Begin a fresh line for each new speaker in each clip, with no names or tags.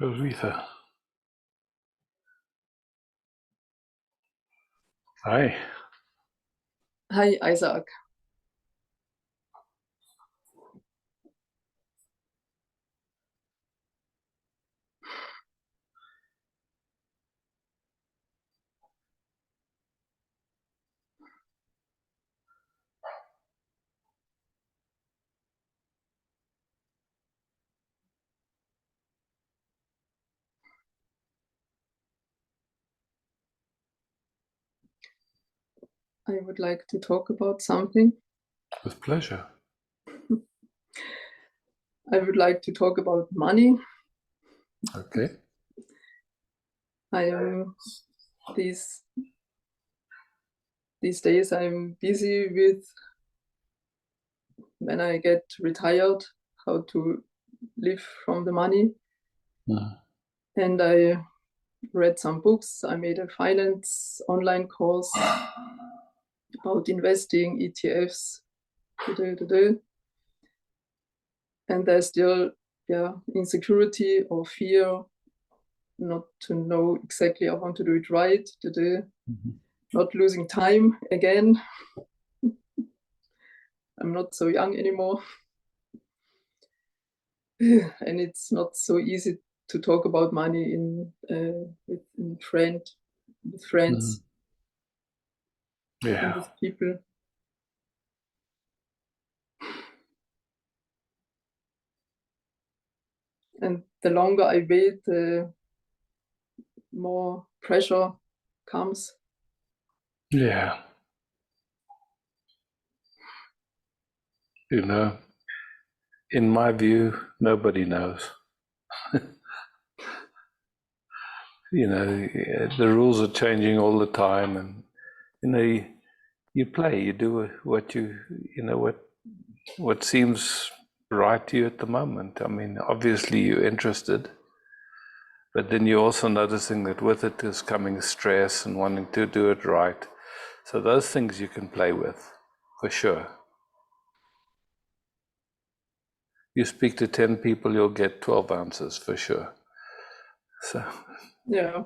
Roswitha. Hi.
Hi, Isaac. I would like to talk about something.
With pleasure.
I would like to talk about money.
Okay.
I am these days I'm busy with when I get retired, how to live from the money. And I read some books. I made a finance online course about investing, ETFs, and there's still insecurity or fear not to know exactly I want to do it right, not losing time again. I'm not so young anymore. And it's not so easy to talk about money with friends
Yeah.
and with people. And the longer I wait, the more pressure comes.
Yeah. You know, in my view, nobody knows. You know, the rules are changing all the time, and you know, you play, you do what what seems right to you at the moment. I mean, obviously you're interested, but then you're also noticing that with it is coming stress and wanting to do it right. So those things you can play with, for sure. You speak to 10 people, you'll get 12 answers, for sure. So,
Yeah.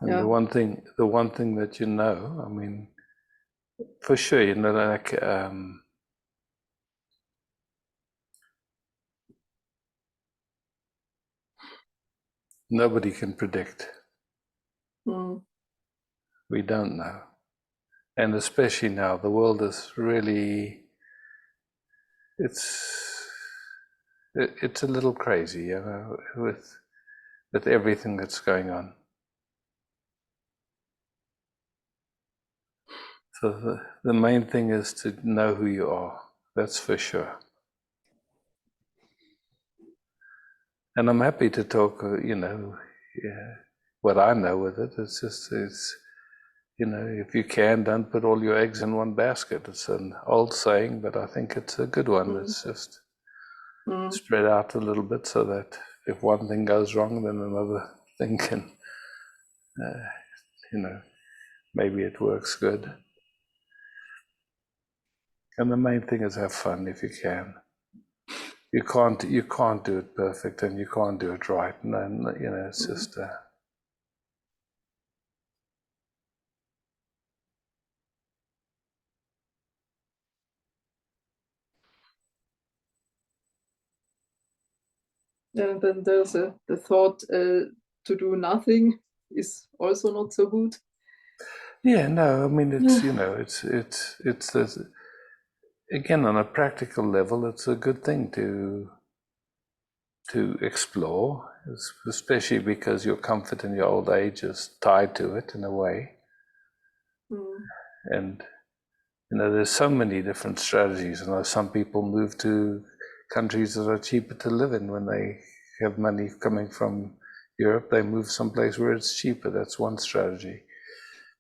and the one thing that you know, I mean, for sure, you know, like nobody can predict. We don't know. And especially now, the world is really, it's a little crazy, you know, with everything that's going on. So the main thing is to know who you are. That's for sure. And I'm happy to talk, you know, what I know with it. It's you know, if you can, don't put all your eggs in one basket. It's an old saying, but I think it's a good one. It's just spread out a little bit so that if one thing goes wrong, then another thing can, you know, maybe it works good. And the main thing is have fun if you can. You can't do it perfect, and you can't do it right. No, you know, it's just.
And then there's the thought to do nothing is also not so good.
Yeah, no, I mean it's you know it's again on a practical level, it's a good thing to explore, especially because your comfort in your old age is tied to it in a way. And you know, there's so many different strategies. You know, some people move to countries that are cheaper to live in when they have money coming from Europe. They move someplace where it's cheaper. That's one strategy.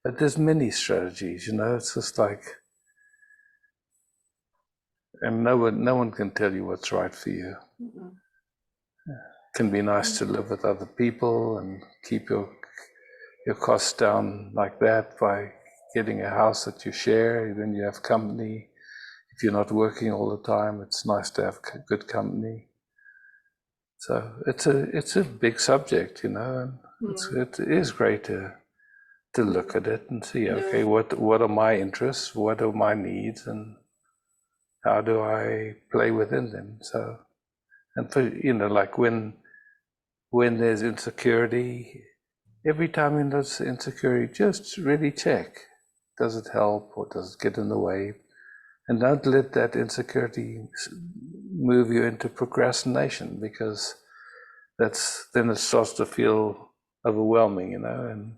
But there's many strategies. You know, it's just and no one can tell you what's right for you. It can be nice to live with other people and keep your costs down like that by getting a house that you share. Then you have company. If you're not working all the time, it's nice to have good company. So it's a big subject, you know, and it is great to look at it and see, okay, what are my interests, what are my needs, and how do I play within them? So, and for, you know, like when there's insecurity, every time in those insecurity, just really check, does it help or does it get in the way? And don't let that insecurity move you into procrastination, because then it starts to feel overwhelming, you know, and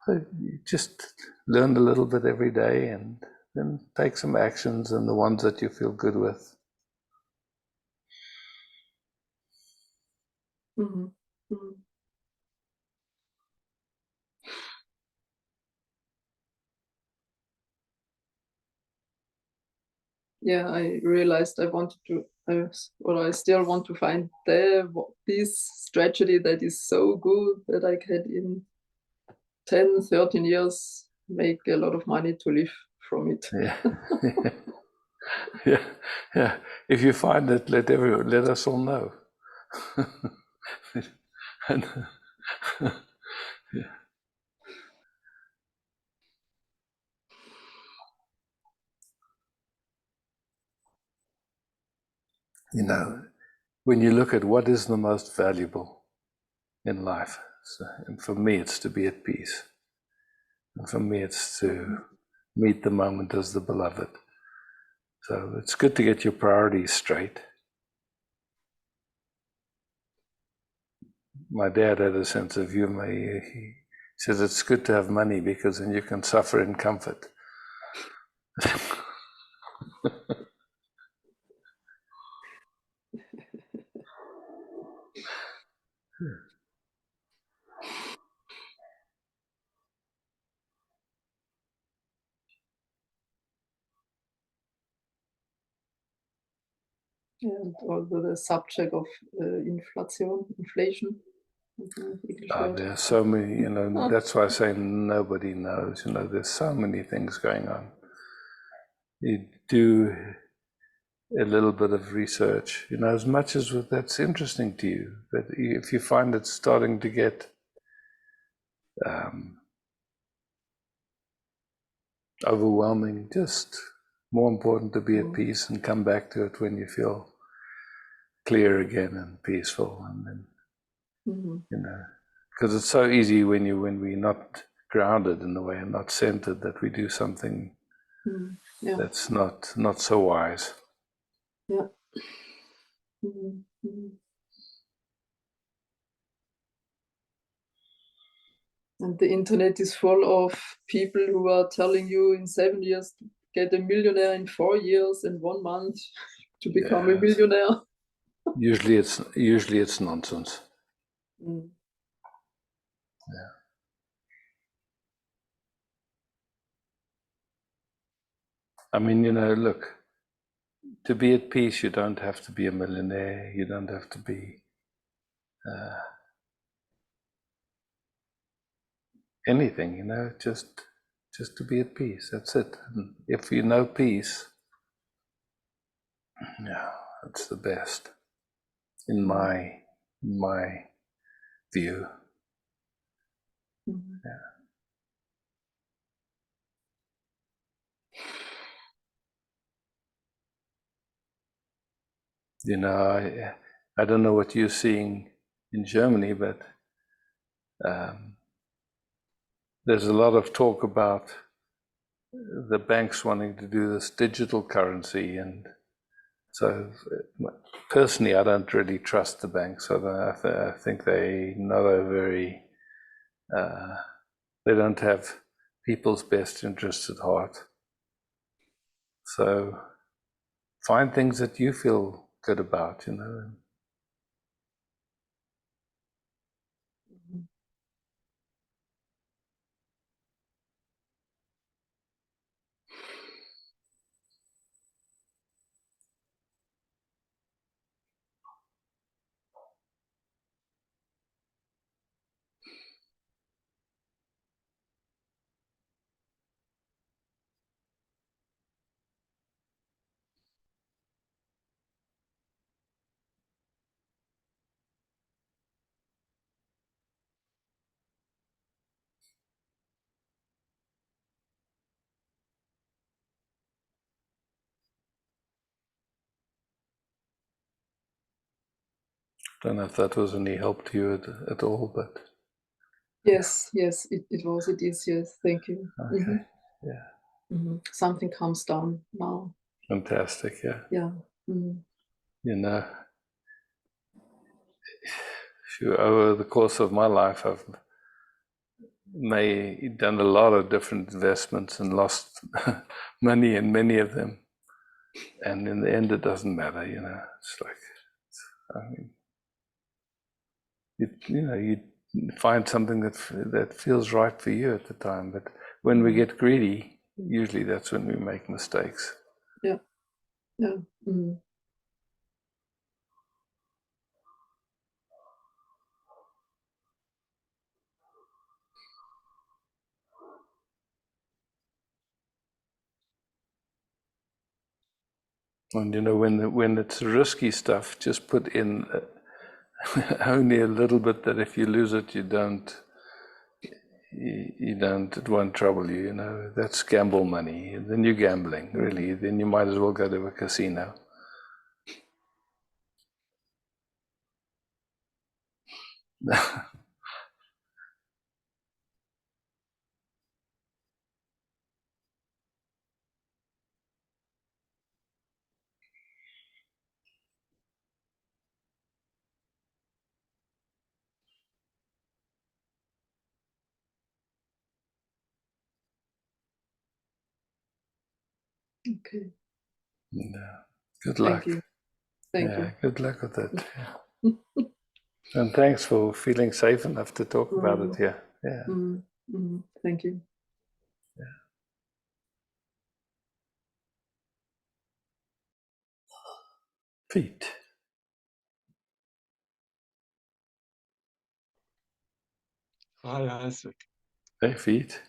so you just learn a little bit every day and then take some actions, and the ones that you feel good with.
Mm-hmm. Mm-hmm. Yeah, I realized I wanted to, or I still want to find this strategy that is so good that I can in 10, 13 years make a lot of money to live from it.
Yeah. Yeah. If you find it, let us all know. And, yeah. You know, when you look at what is the most valuable in life, and for me, it's to be at peace. And for me, it's to meet the moment as the beloved. So it's good to get your priorities straight. My dad had a sense of humor. He says it's good to have money because then you can suffer in comfort.
And also the subject of inflation.
There are so many, you know, that's why I say nobody knows, you know, there's so many things going on. You do a little bit of research, you know, as much as that's interesting to you, but if you find it starting to get overwhelming, just more important to be at peace and come back to it when you feel clear again and peaceful, and then you know, because it's so easy when we're not grounded in the way and not centered that we do something that's not so wise.
Yeah. Mm-hmm. And the internet is full of people who are telling you in 7 years to get a millionaire, in 4 years, in 1 month to become a millionaire.
Usually it's nonsense. Yeah. I mean, you know, look, to be at peace, you don't have to be a millionaire. You don't have to be anything, you know, just to be at peace. That's it. And if you know peace, yeah, it's the best in my view. Yeah. You know, I don't know what you're seeing in Germany, but there's a lot of talk about the banks wanting to do this digital currency, and so personally, I don't really trust the banks. I think they not a very they don't have people's best interests at heart. So find things that you feel good about, you know. Don't know if that was any help to you at all, but
Yes, yes, it is, yes, thank you.
okay. Yeah.
Something comes down now.
Fantastic, yeah.
Yeah.
You know, over the course of my life, I've done a lot of different investments and lost money in many of them. And in the end, it doesn't matter, It's like, I mean, you find something that feels right for you at the time. But when we get greedy, usually that's when we make mistakes.
Yeah. Yeah.
And when it's risky stuff, just put in only a little bit, that if you lose it, it won't trouble you. That's gamble money. Then you're gambling, really. Then you might as well go to a casino.
Okay.
Yeah. Good luck.
Thank you. Thank
Yeah,
you.
good luck with that. Yeah. And thanks for feeling safe enough to talk about it here. Yeah.
Thank you.
Feet.
Hi, Isaac.
Hey, feet.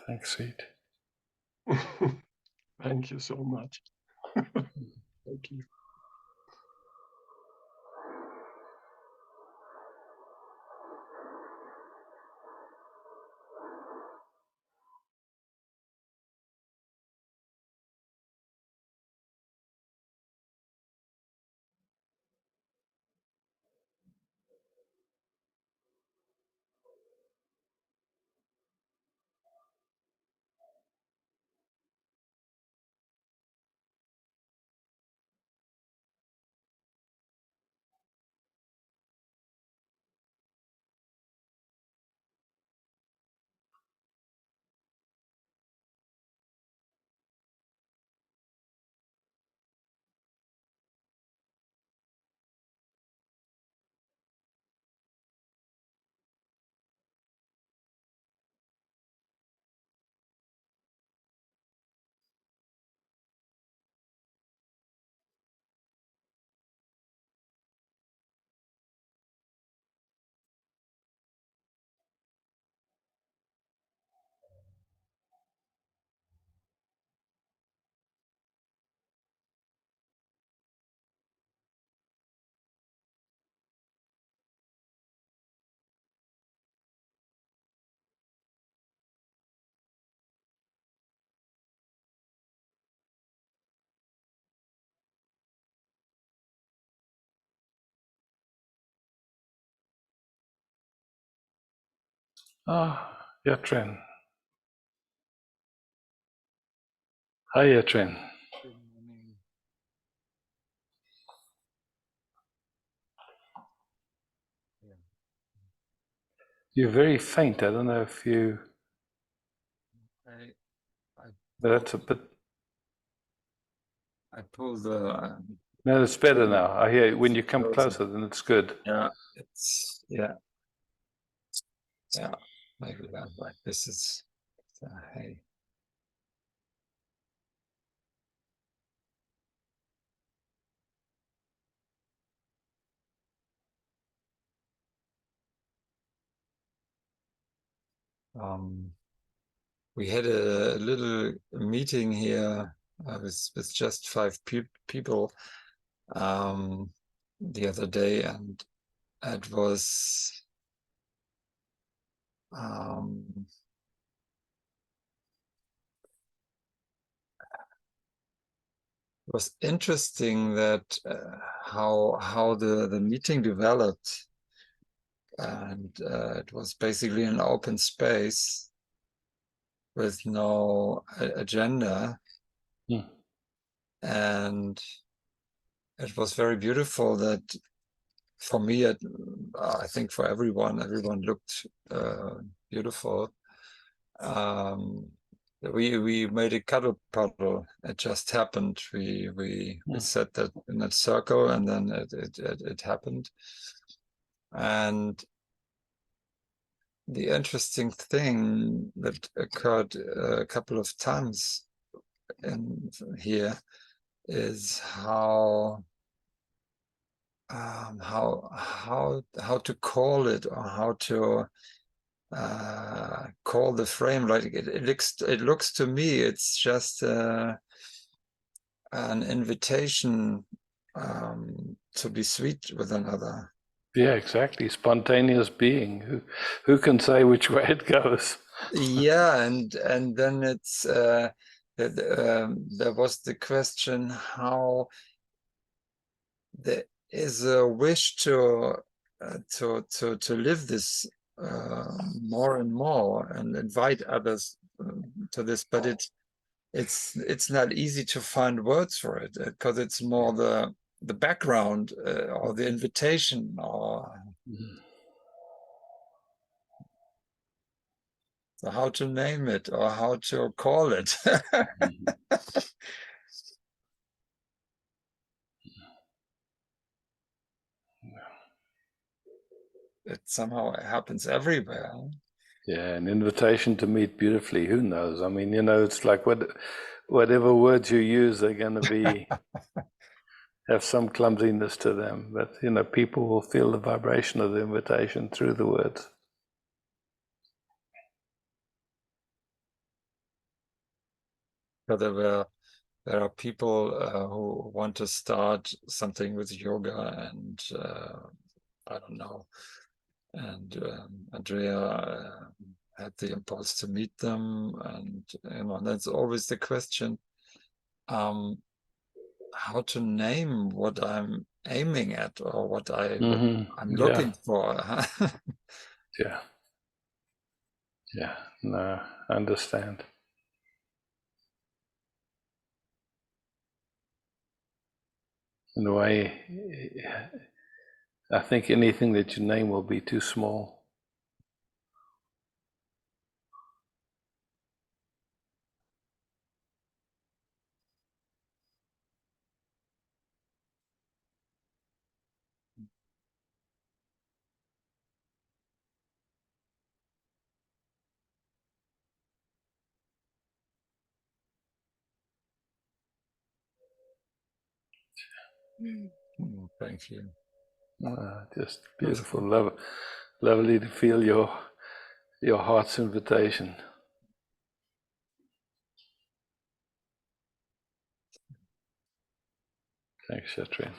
Thanks, feet.
Thank you so much. Thank you.
Yatrin. Hi, Yatrin.
Good morning. Yeah.
You're very faint. I don't know if you.
I
That's a bit.
I pull the
No, it's better now. I hear you. When you come closer, then it's good.
yeah, it's yeah. Maybe that like this is hey. We had a little meeting here with just 5 people the other day, and it was interesting that how the meeting developed, and it was basically an open space with no agenda. And it was very beautiful that for me, I think for everyone looked beautiful. We made a cuddle puddle. It just happened. We set that in a circle, and then it happened. And the interesting thing that occurred a couple of times in here is how to call it, or how to call the frame. Like it looks to me, it's just an invitation to be sweet with another.
Yeah, exactly. Spontaneous being. Who can say which way it goes?
Yeah, and then it's there was the question how there is a wish to live this more and more, and invite others to this, but it's not easy to find words for it, because it's more the background, or the invitation, or so how to name it, or how to call it. It somehow happens everywhere.
Yeah, an invitation to meet beautifully. Who knows? I mean, it's like whatever words you use, they're going to be have some clumsiness to them. But people will feel the vibration of the invitation through the words.
So there are people who want to start something with yoga, and I don't know. And Andrea had the impulse to meet them, and that's always the question: how to name what I'm aiming at, or what I'm looking for.
Yeah. No, I understand. In a way, I think anything that you name will be too small.
Thank you.
Just beautiful, lovely to feel your heart's invitation. Thanks, Shatrin.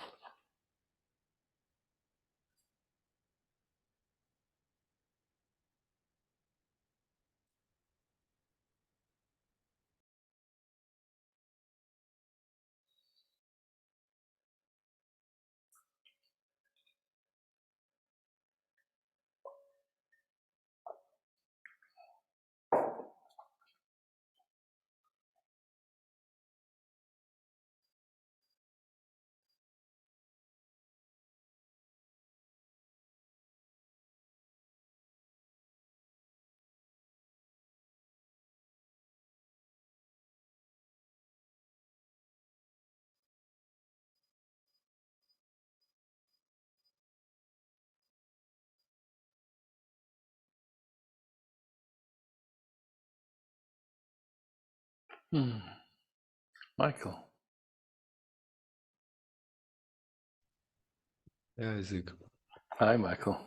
Michael.
Yeah, Isaac.
Hi, Michael.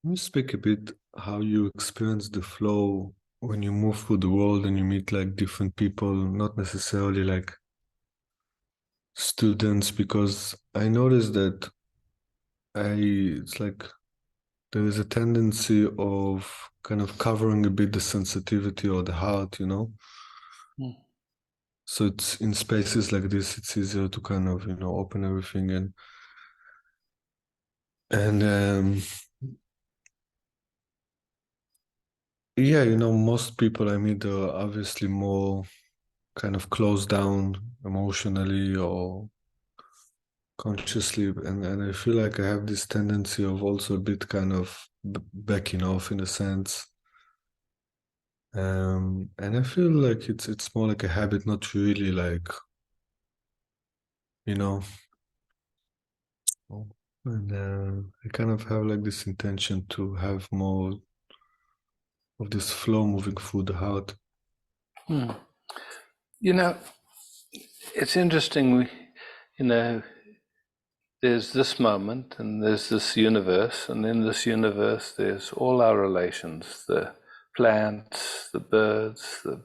Can you speak a bit how you experience the flow when you move through the world and you meet like different people, not necessarily like students, because I noticed that it's like there is a tendency of kind of covering a bit the sensitivity or the heart, you know?
Mm.
So it's in spaces like this, it's easier to kind of, you know, open everything and yeah, you know, most people I meet are obviously more kind of closed down emotionally or consciously, and I feel like I have this tendency of also a bit kind of backing off in a sense. And I feel like it's more like a habit, not really like, you know. And I kind of have like this intention to have more of this flow moving through the heart.
You know, it's interesting. You know, there's this moment and there's this universe, and in this universe there's all our relations, the plants, the birds, the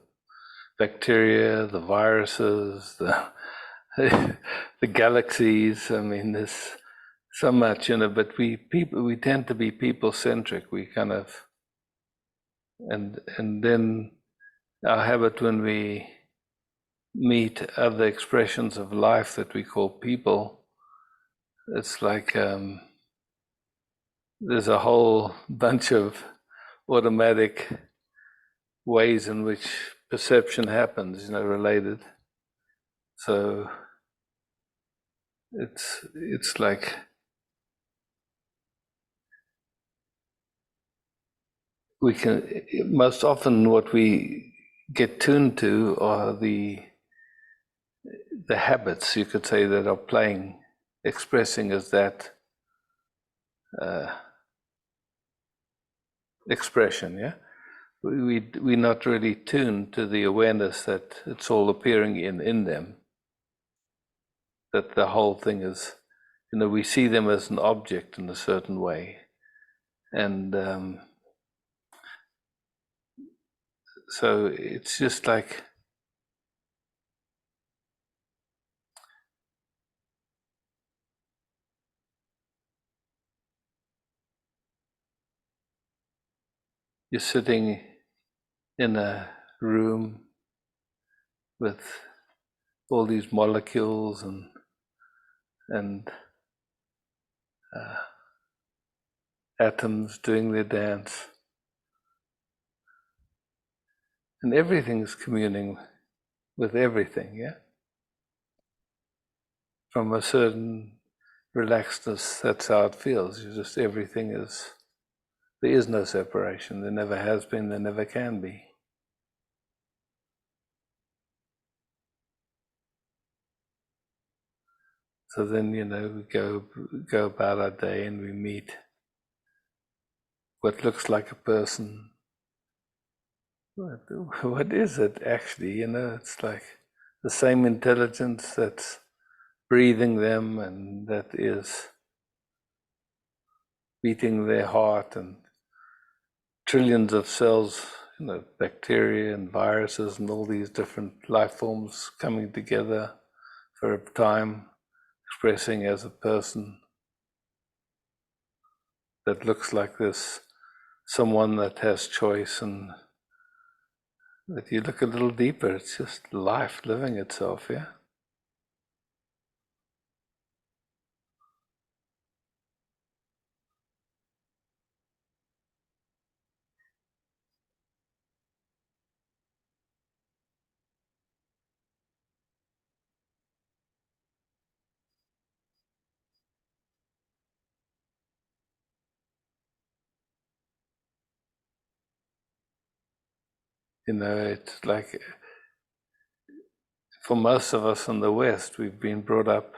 bacteria, the viruses, the the galaxies. I mean, there's so much, you know, but we tend to be people centric. We kind of and then our habit when we meet other expressions of life that we call people, it's like there's a whole bunch of automatic ways in which perception happens, you know, related. So it's like we can, most often what we get tuned to are the habits, you could say, that are playing, expressing as that expression, yeah? We're not really tuned to the awareness that it's all appearing in them, that the whole thing is, we see them as an object in a certain way. And so it's just like, you're sitting in a room with all these molecules and atoms doing their dance, and everything's communing with everything, yeah? From a certain relaxedness, that's how it feels. Everything is, there is no separation. There never has been, there never can be. So then, we go about our day and we meet what looks like a person. What is it actually? It's like the same intelligence that's breathing them and that is beating their heart, and trillions of cells, bacteria and viruses and all these different life forms coming together for a time, expressing as a person that looks like this, someone that has choice, and that you look a little deeper, it's just life living itself, yeah? It's like, for most of us in the West, we've been brought up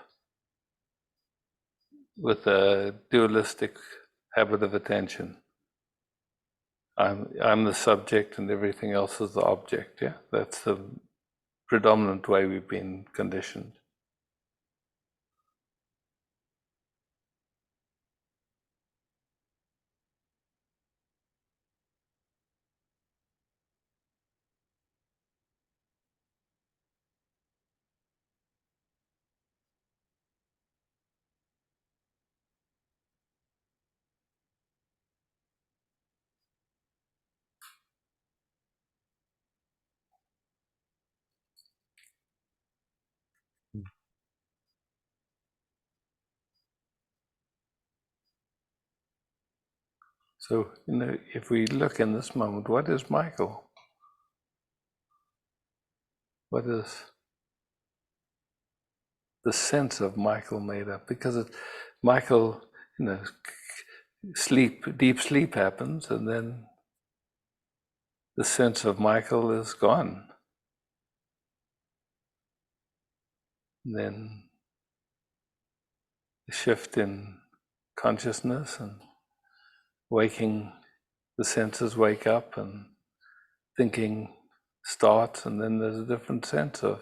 with a dualistic habit of attention. I'm the subject and everything else is the object, yeah? That's the predominant way we've been conditioned. So, if we look in this moment, what is Michael? What is the sense of Michael made up? Because Michael, deep sleep happens, and then the sense of Michael is gone. And then the shift in consciousness and waking, the senses wake up and thinking starts, and then there's a different sense of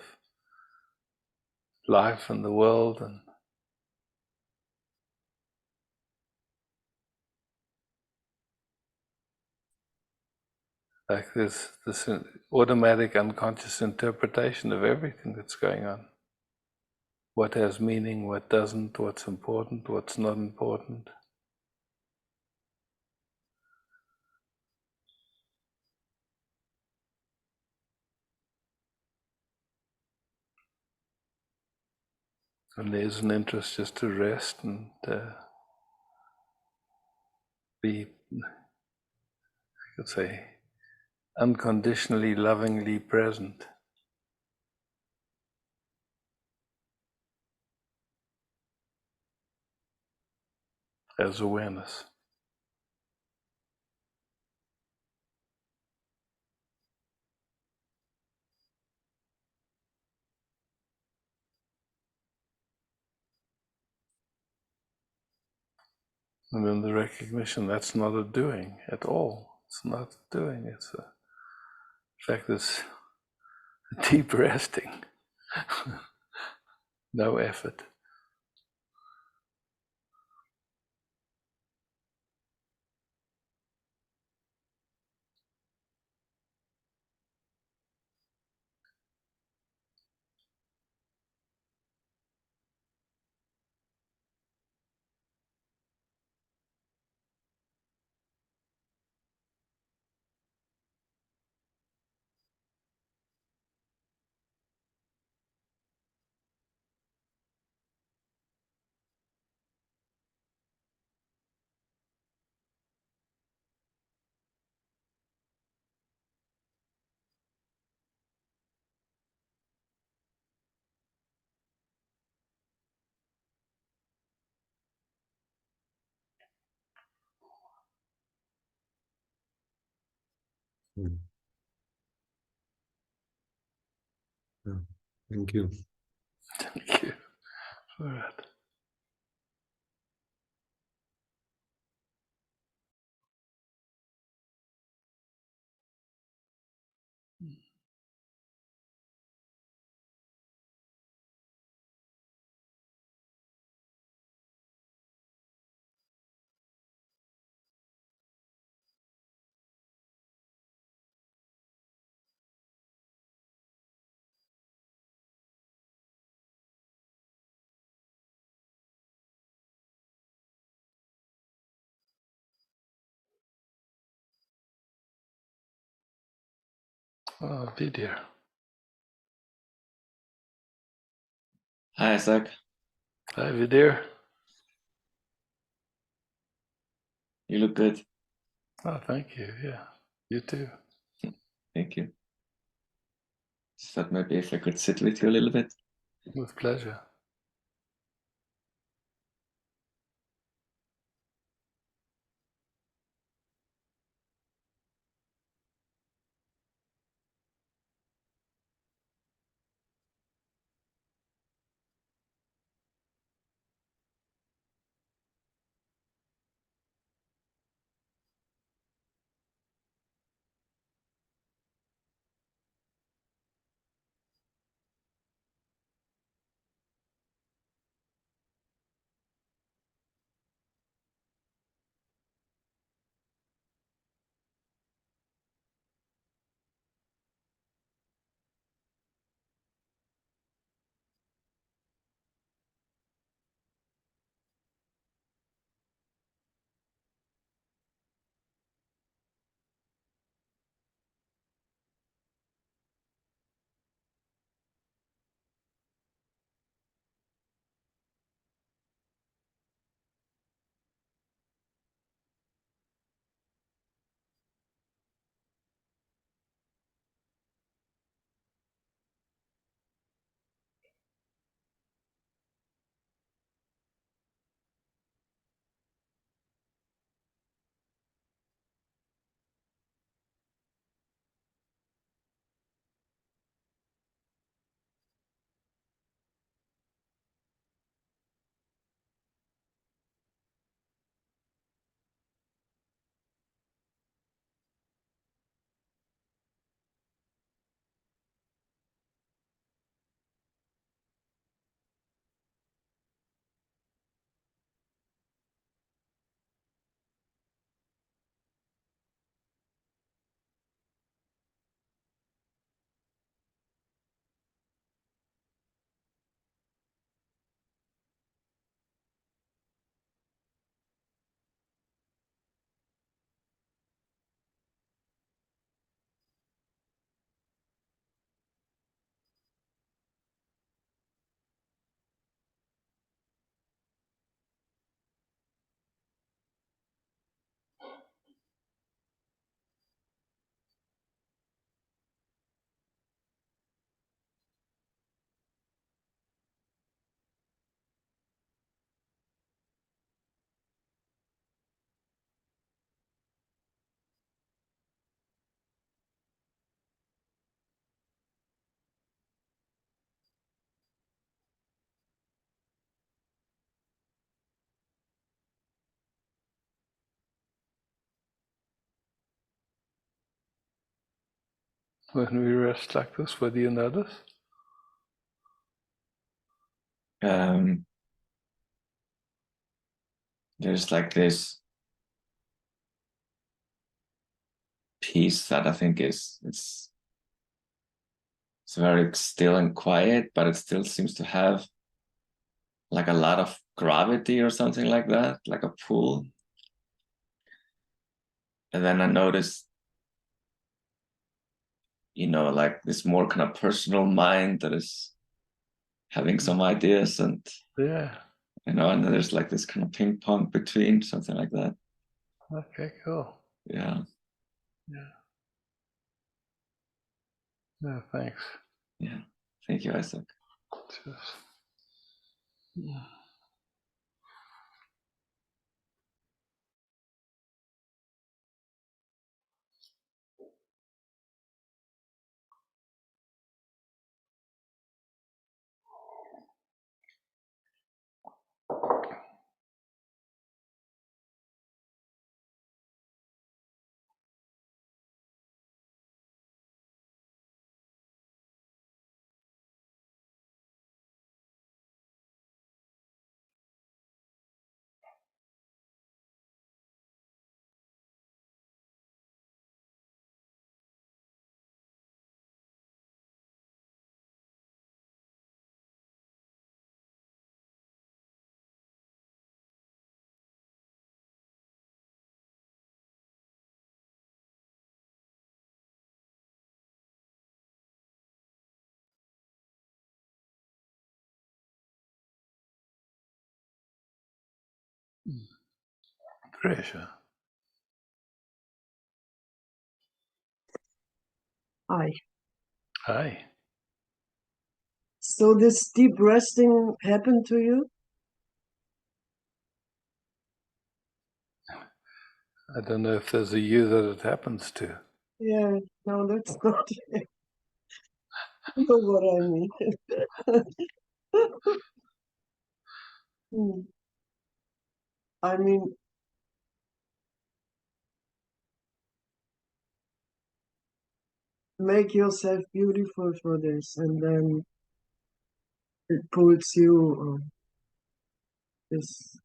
life and the world, and like this automatic unconscious interpretation of everything that's going on. What has meaning, what doesn't, what's important, what's not important. And there's an interest just to rest and be, I could say, unconditionally, lovingly present. as awareness. And then the recognition that's not a doing at all. It's not doing. It's a, in fact, it's deep resting. No effort.
Mm. Yeah. Thank you.
Thank you for that. Oh, Vidya.
Hi, Isaac.
Hi, Vidya.
You look good.
Oh, thank you. Yeah, you too.
Thank you. Just thought maybe if I could sit with you a little bit.
With pleasure. when we rest like this? What do you notice?
There's like this peace that I think it's very still and quiet, but it still seems to have like a lot of gravity or something like that, like a pull. And then I noticed, like this more kind of personal mind that is having some ideas, and
Yeah.
and then there's like this kind of ping pong between, something like that.
Okay, cool.
Yeah.
Yeah. No, thanks.
Yeah. Thank you, Isaac.
Just, yeah. Pressure.
Hi.
Hi.
So this deep resting happened to you?
I don't know if there's a you that it happens to.
Yeah, no, that's not it. You know what I mean. Hmm. I mean, make yourself beautiful for this, and then it pulls you this.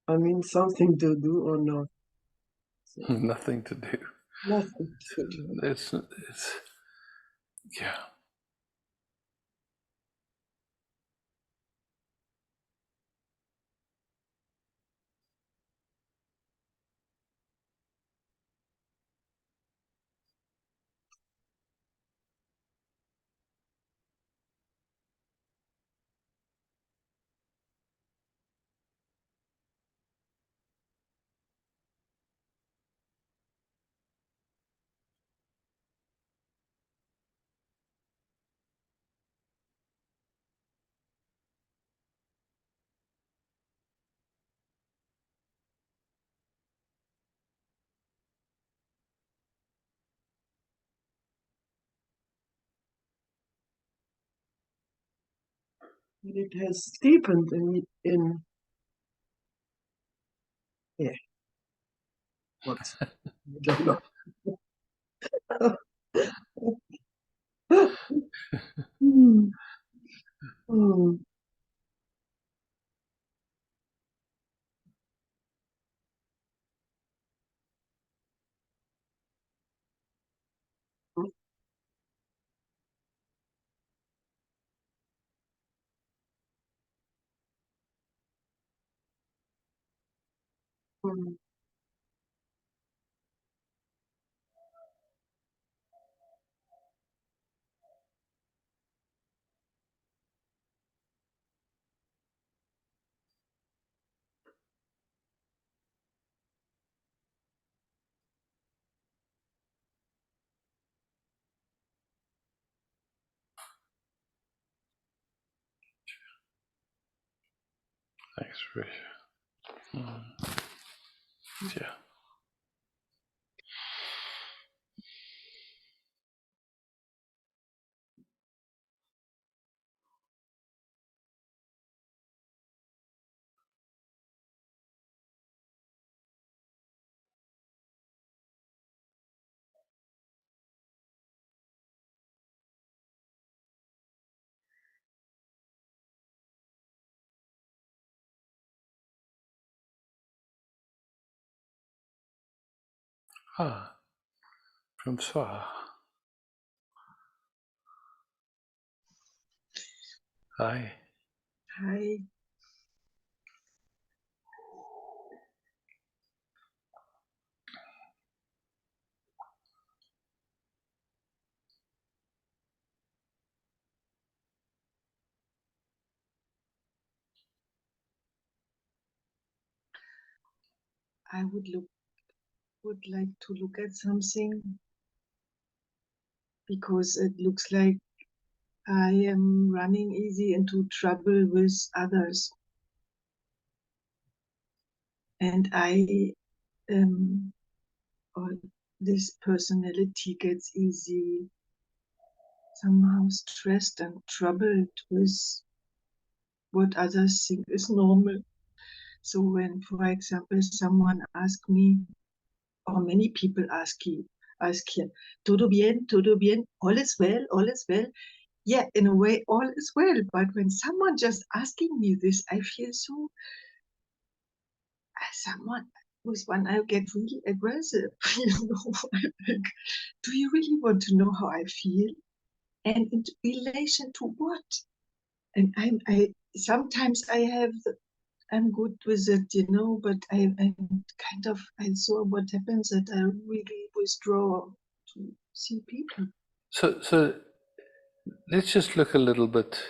I mean, something to do or not. So,
Nothing to do.
nothing to do.
It's yeah.
But it has deepened in yeah. What? I don't know. Hmm. Hmm. Hmm.
Thanks, Risha. Yeah. Ah, from Swa. Hi.
Hi. I would like to look at something because it looks like I am running easy into trouble with others. And or this personality gets easy somehow stressed and troubled with what others think is normal. So when, for example, someone asks me, or many people ask here, todo bien, all is well, all is well. Yeah, in a way, all is well. But when someone just asking me this, I feel so, someone with one, I get really aggressive. You know, I'm like, do you really want to know how I feel? And in relation to what? And I sometimes I'm good with it, you know, but I'm kind of, I saw what happens that I really withdraw to see people.
So let's just look a little bit.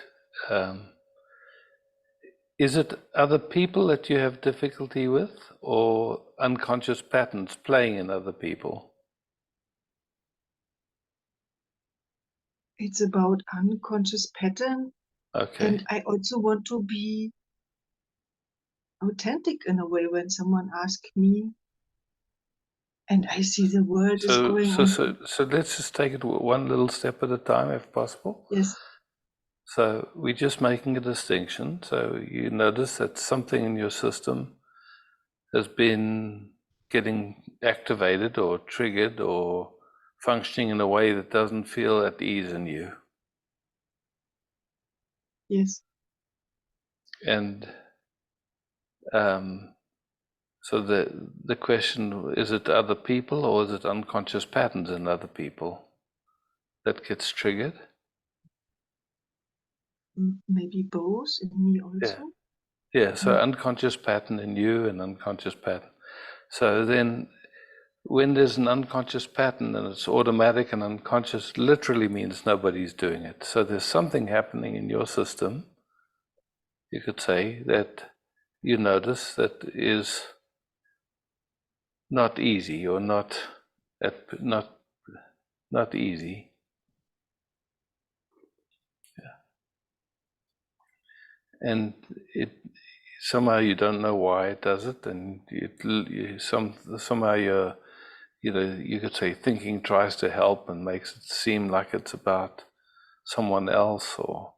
Is it other people that you have difficulty with, or unconscious patterns playing in other people?
It's about unconscious pattern.
Okay.
And I also want to be authentic in a way when someone asks me and I see the world is going on.
So let's just take it one little step at a time, if possible.
Yes.
So we're just making a distinction. So you notice that something in your system has been getting activated or triggered or functioning in a way that doesn't feel at ease in you.
Yes.
And so the question, is it other people or is it unconscious patterns in other people that gets triggered?
Maybe both in me also.
Yeah, so unconscious pattern in you and unconscious pattern. So then when there's an unconscious pattern and it's automatic and unconscious, literally means nobody's doing it. So there's something happening in your system, you could say, that you notice that is not easy or not easy. And it somehow you don't know why it does it, and somehow you could say thinking tries to help and makes it seem like it's about someone else or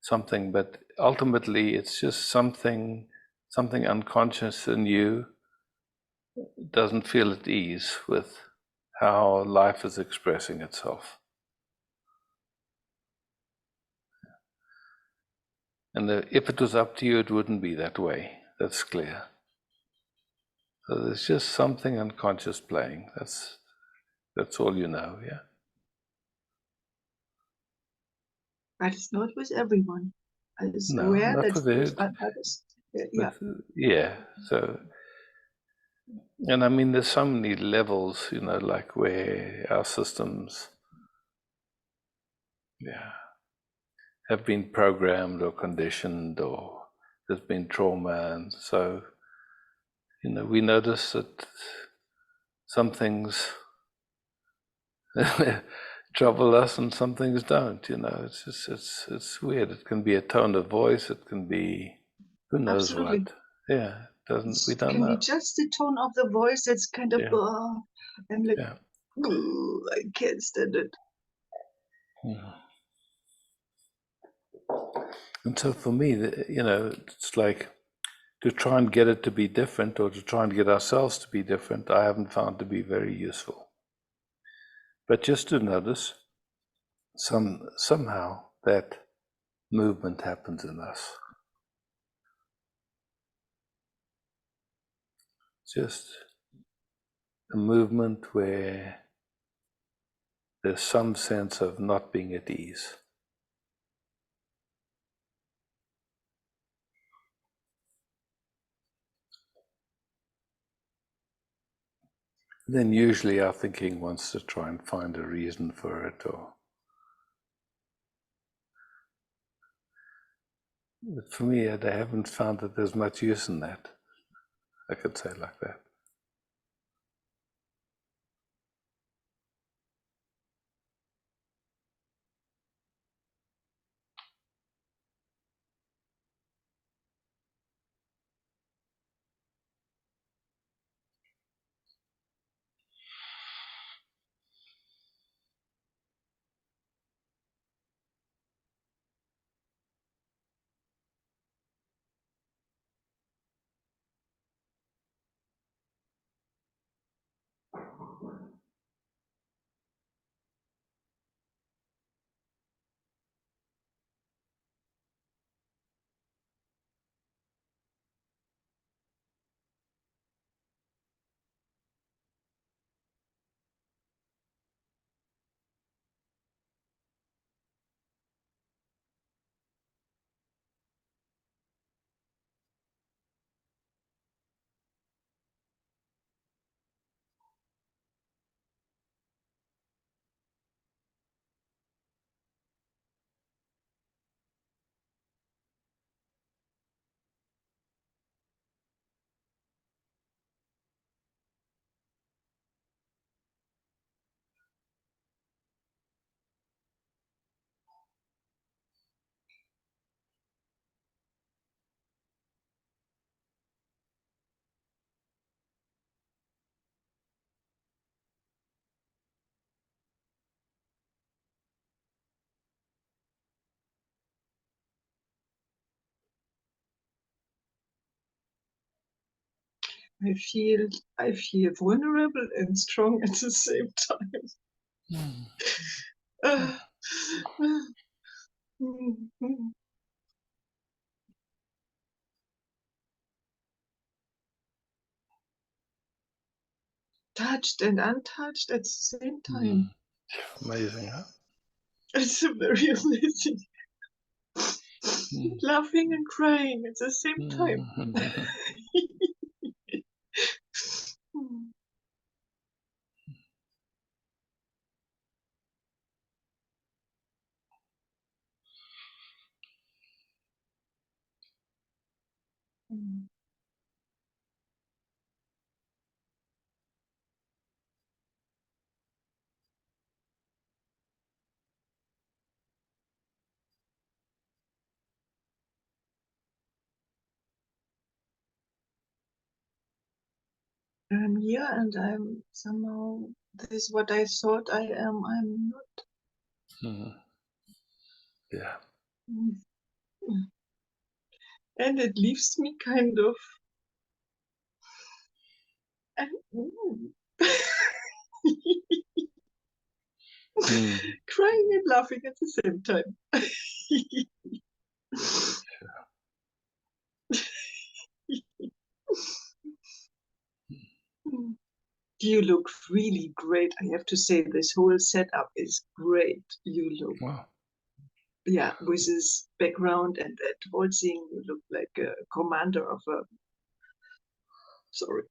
something, but ultimately it's just something unconscious in you doesn't feel at ease with how life is expressing itself. And if it was up to you, it wouldn't be that way. That's clear. So there's just something unconscious playing. That's all you know, yeah?
But it's not with everyone. I was
No,
aware
not
that
with
with
it.
others. Yeah.
Yeah, so, and I mean, there's so many levels, like where our systems, have been programmed or conditioned, or there's been trauma, and so, we notice that some things trouble us and some things don't. It's just it's weird. It can be a tone of voice. It can be who knows
Absolutely.
what. Yeah, we don't
can
know.
be just the tone of the voice that's kind of, I'm like, I can't stand it.
Yeah. And so for me, it's like to try and get it to be different, or to try and get ourselves to be different, I haven't found to be very useful. But just to notice somehow that movement happens in us. Just a movement where there's some sense of not being at ease. Then usually our thinking wants to try and find a reason for it, or but for me, I haven't found that there's much use in that. I could say it like that.
I feel vulnerable and strong at the same time. Uh, Touched and untouched at the same time.
Amazing, huh?
It's very amazing. Laughing and crying at the same time. Yeah, and I'm somehow, this is what I thought I am, I'm not.
Yeah.
And it leaves me kind of crying and laughing at the same time. You look really great. I have to say, this whole setup is great. You look,
Wow.
yeah, with this background and that whole thing, you look like a commander of a, sorry.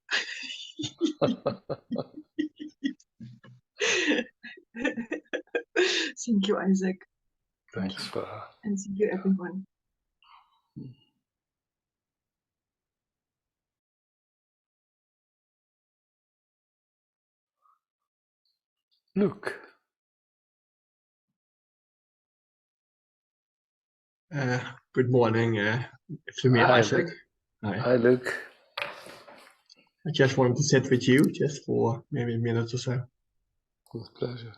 Thank you, Isaac.
Thanks for.
And thank you, everyone.
Luke.
Good morning, to me,
Hi,
Isaac.
Luke.
Hi.
Hi, Luke.
I just wanted to sit with you just for maybe a minute or so.
With pleasure.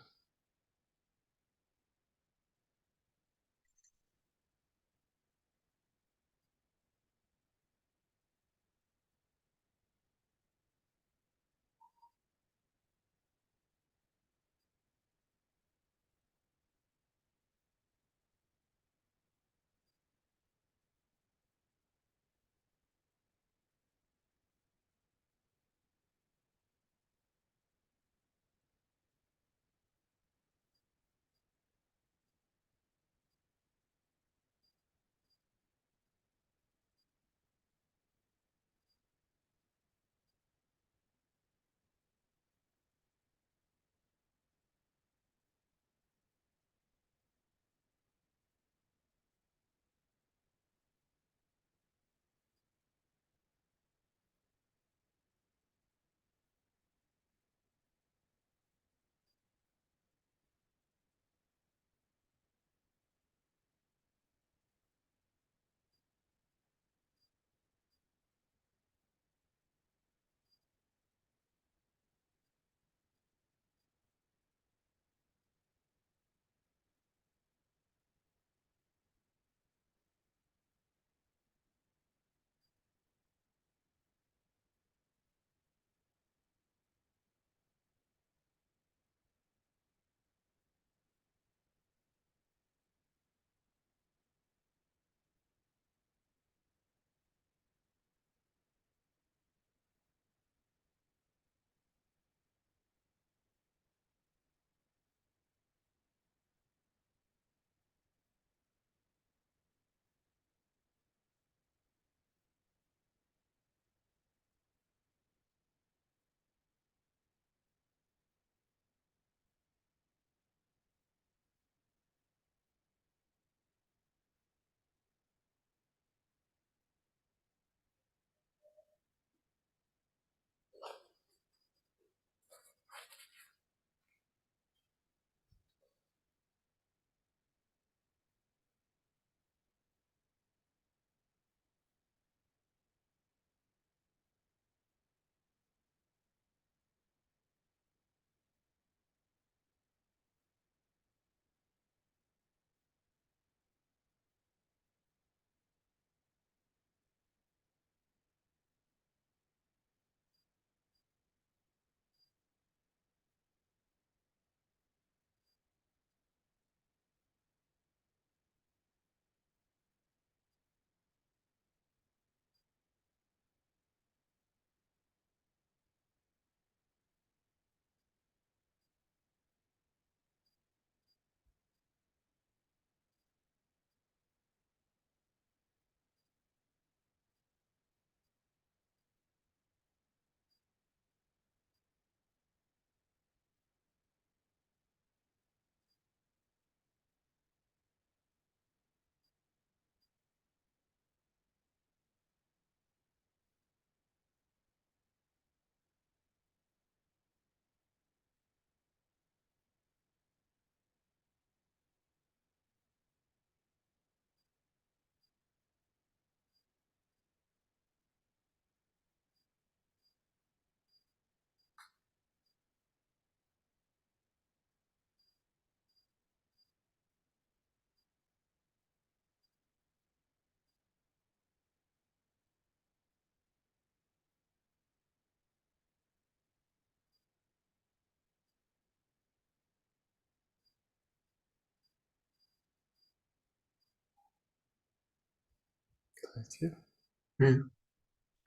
Thank you.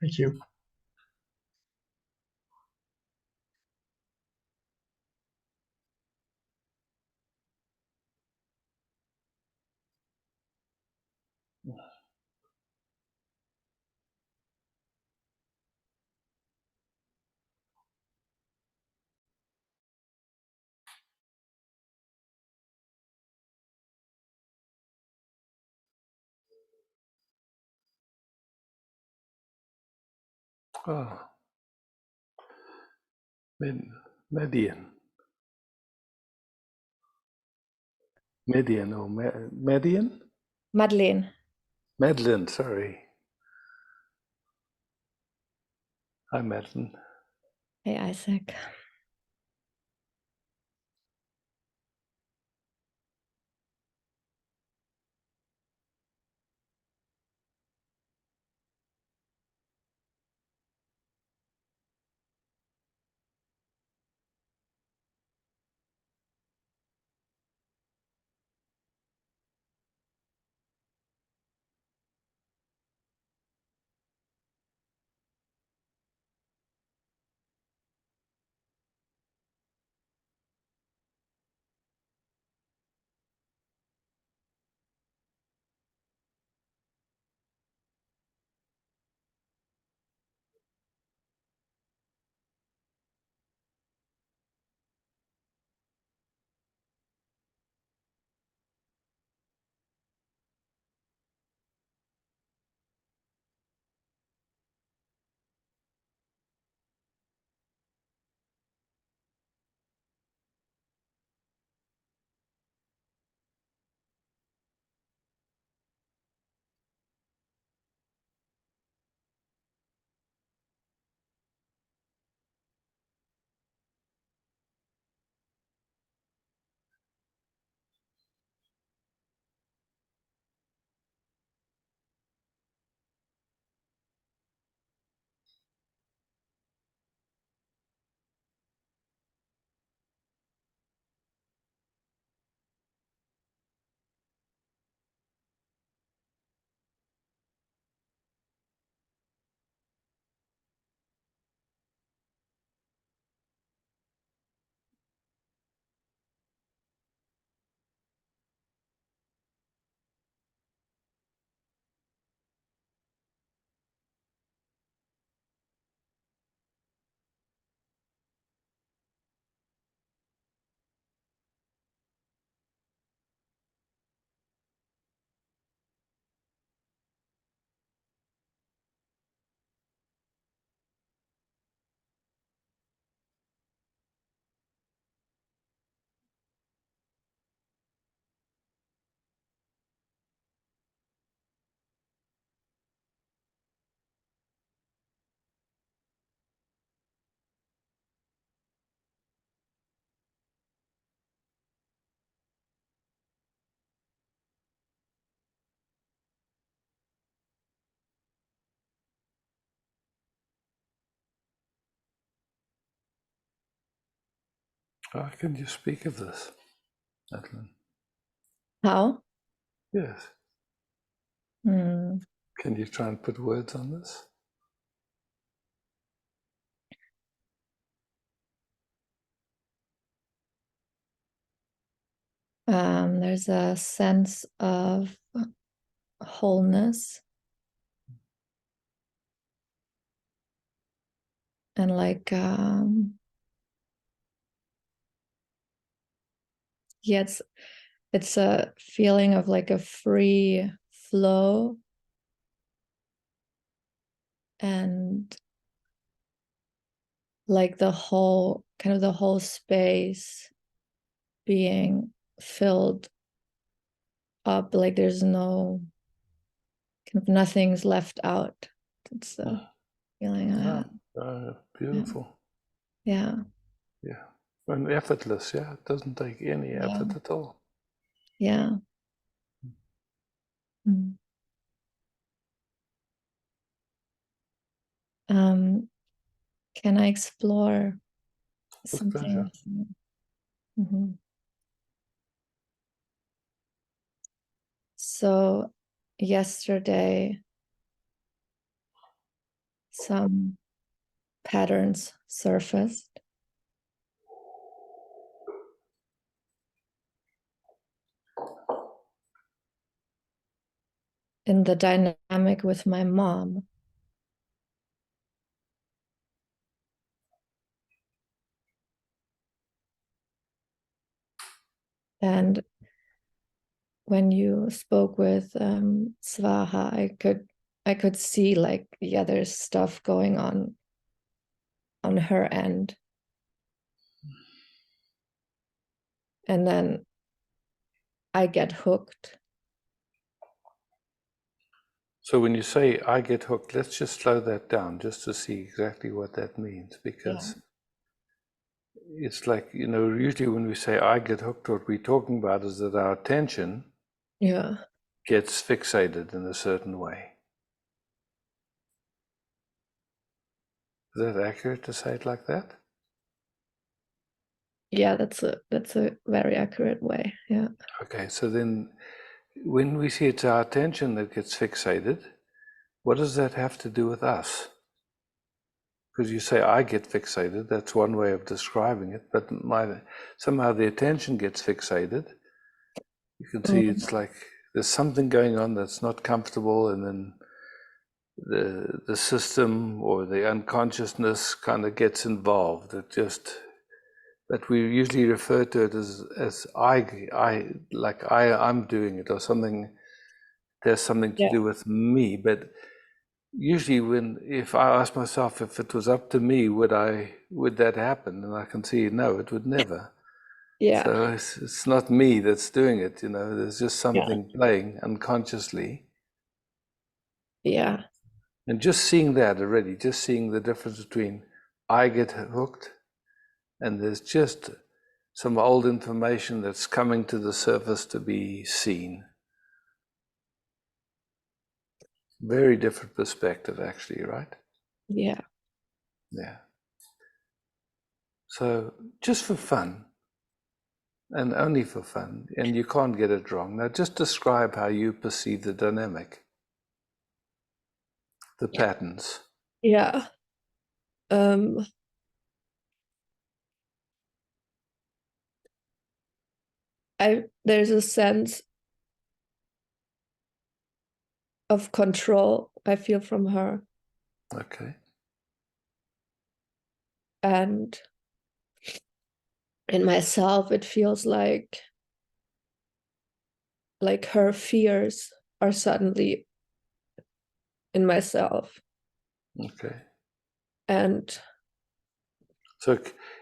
Thank you.
Oh, Median. Median or Median?
Madeleine.
Madeline, sorry. Hi, Madeline.
Hey, Isaac.
How can you speak of this, Madeline?
How?
Yes.
Hmm.
Can you try and put words on this?
There's a sense of wholeness and like yeah, it's a feeling of like a free flow and like the whole space being filled up, like there's no kind of nothing's left out. It's the feeling I have.
Beautiful.
Yeah.
Yeah. And effortless, yeah. It doesn't take any effort at all.
Yeah. Mm. Can I explore
With
something?
pleasure.
Mm-hmm. So yesterday some patterns surfaced. In the dynamic with my mom. And when you spoke with Svaha, I could see like, yeah, there's stuff going on her end. And then I get hooked.
So when you say I get hooked, let's just slow that down just to see exactly what that means, because it's like, you know, usually when we say I get hooked, what we're talking about is that our attention gets fixated in a certain way. Is that accurate to say it like that?
Yeah, that's a very accurate way. Yeah.
Okay, so then when we see it's our attention that gets fixated, what does that have to do with us? Because you say I get fixated, that's one way of describing it, but somehow the attention gets fixated. You can see it's like there's something going on that's not comfortable, and then the system or the unconsciousness kind of gets involved. But we usually refer to it as I'm doing it, or something. There's something to do with me. But usually, if I ask myself if it was up to me, would that happen? And I can see no, it would never.
Yeah.
So it's not me that's doing it. You know, there's just something playing unconsciously.
Yeah.
And just seeing that already, just seeing the difference between I get hooked and there's just some old information that's coming to the surface to be seen. Very different perspective, actually, right?
Yeah.
Yeah. So just for fun, and only for fun, and you can't get it wrong. Now just describe how you perceive the dynamic, the patterns.
Yeah. There's a sense of control I feel from her.
Okay.
And in myself, it feels like her fears are suddenly in myself.
Okay.
And
so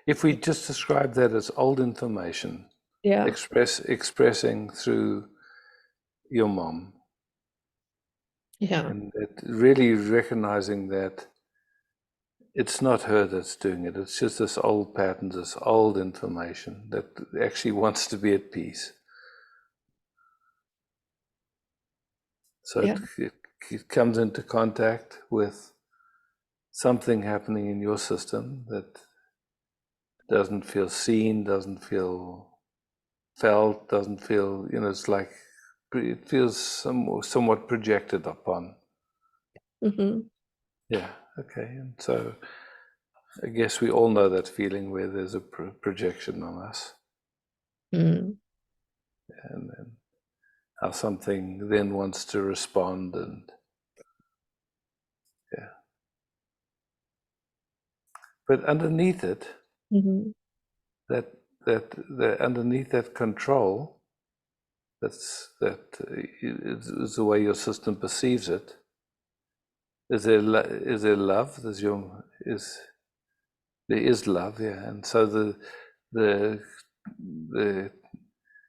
if we just describe that as old information, expressing through your mom, and really recognizing that it's not her that's doing it, it's just this old pattern, this old information that actually wants to be at peace. So it comes into contact with something happening in your system that doesn't feel seen, doesn't feel felt, doesn't feel, you know, it's like it feels somewhat projected upon. Yeah, okay. And so I guess we all know that feeling where there's a projection on us. And then how something then wants to respond, and but underneath it, that underneath that control, that is the way your system perceives it. Is there love? There is love, and so the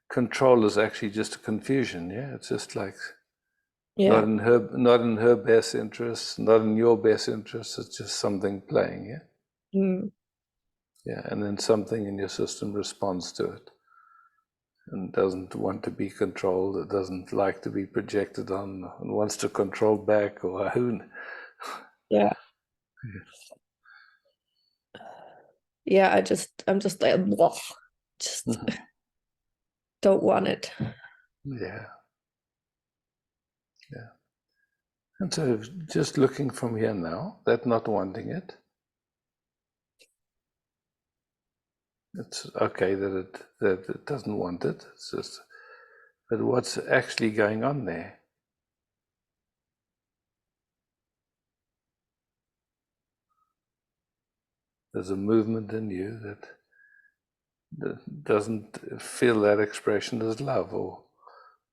control is actually just a confusion. It's just like not in her best interest, not in your best interest. It's just something playing. And then something in your system responds to it and doesn't want to be controlled. It doesn't like to be projected on and wants to control back, or who.
I'm just like, just don't want it.
And so just looking from here now, that not wanting it, it's okay that it doesn't want it. It's just, but what's actually going on there? There's a movement in you that doesn't feel that expression as love, or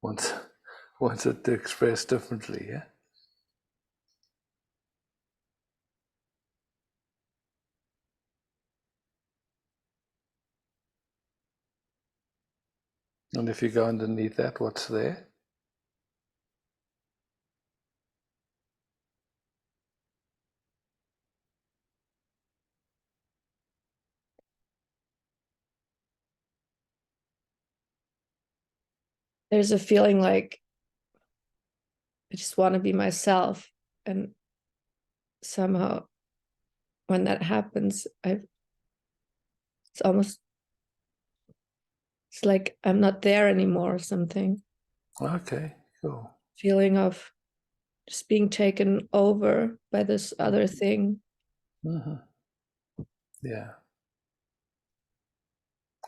wants it to express differently, yeah? And if you go underneath that, what's there?
There's a feeling like I just want to be myself, and somehow when that happens, it's like I'm not there anymore or something.
Okay, cool.
Feeling of just being taken over by this other thing.
Yeah.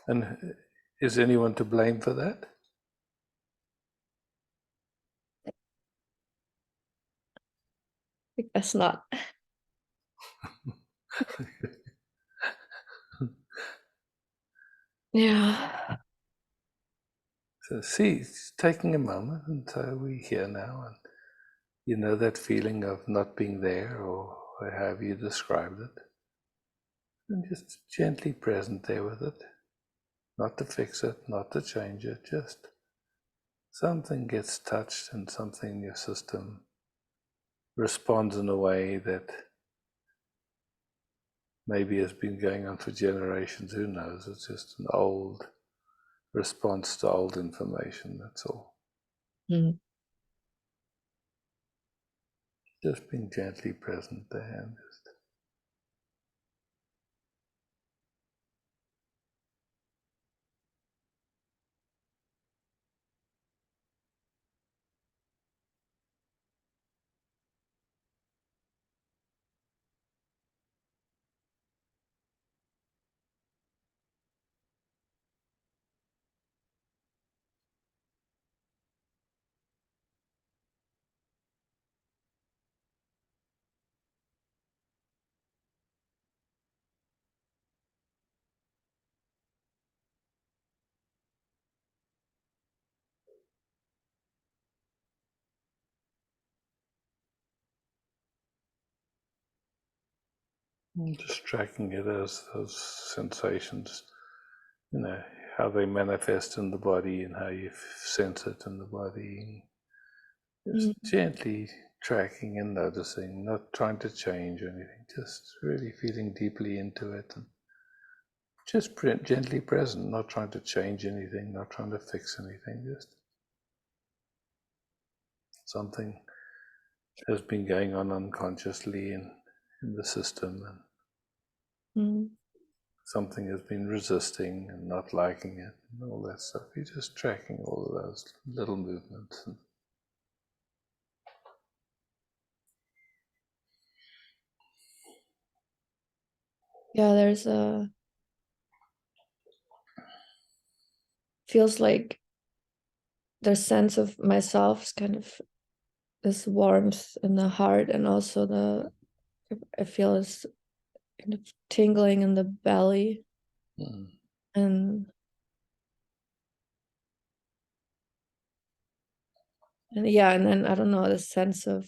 And is anyone to blame for that?
I guess not. Yeah.
So see, it's taking a moment, and so we're here now, and you know that feeling of not being there, or however you described it, and just gently present there with it, not to fix it, not to change it, just something gets touched and something in your system responds in a way that maybe has been going on for generations, who knows, it's just an old response to old information, that's all.
Mm.
Just being gently present there, and just tracking it as those sensations, you know, how they manifest in the body and how you sense it in the body. Just gently tracking and noticing, not trying to change or anything, just really feeling deeply into it and just gently present, not trying to change anything, not trying to fix anything, just something has been going on unconsciously in the system, and something has been resisting and not liking it and all that stuff. You're just tracking all of those little movements.
Yeah, there's feels like the sense of myself is kind of this warmth in the heart, and also I feel this kind of tingling in the belly. And yeah, and then I don't know, the sense of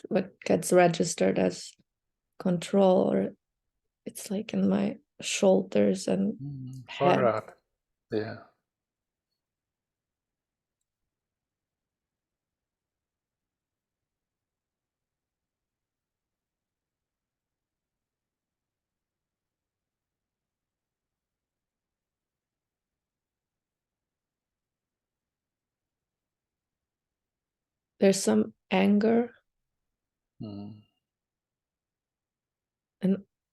what gets registered as control, or it's like in my shoulders and head.
Far out. Yeah.
There's some anger and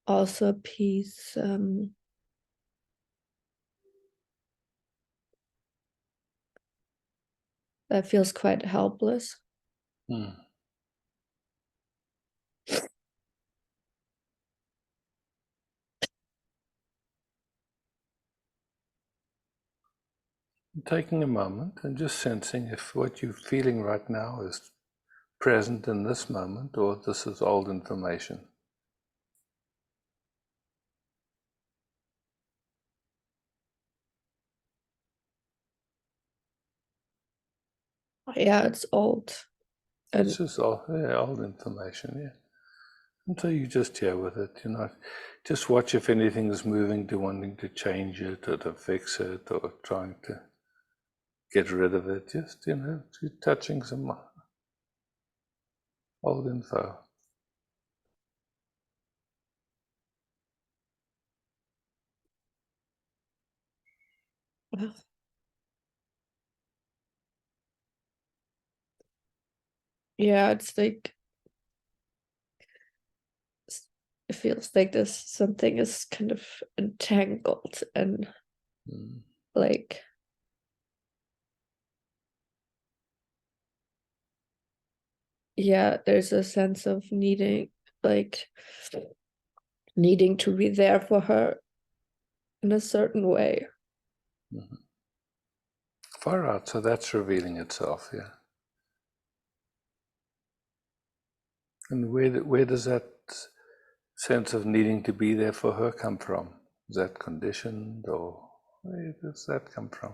also peace. That feels quite helpless.
Mm. Taking a moment and just sensing if what you're feeling right now is present in this moment or this is old information.
Yeah, it's old. And
It's just old, yeah, old information, yeah. Until you just here with it, you know, just watch if anything is moving to wanting to change it or to fix it or trying to get rid of it. Just, you know, touching some old info.
yeah, it's like it feels like this something is kind of entangled and like yeah, there's a sense of needing to be there for her in a certain way.
Mm-hmm. Far out, so that's revealing itself, yeah. And where does that sense of needing to be there for her come from? Is that conditioned, or where does that come from?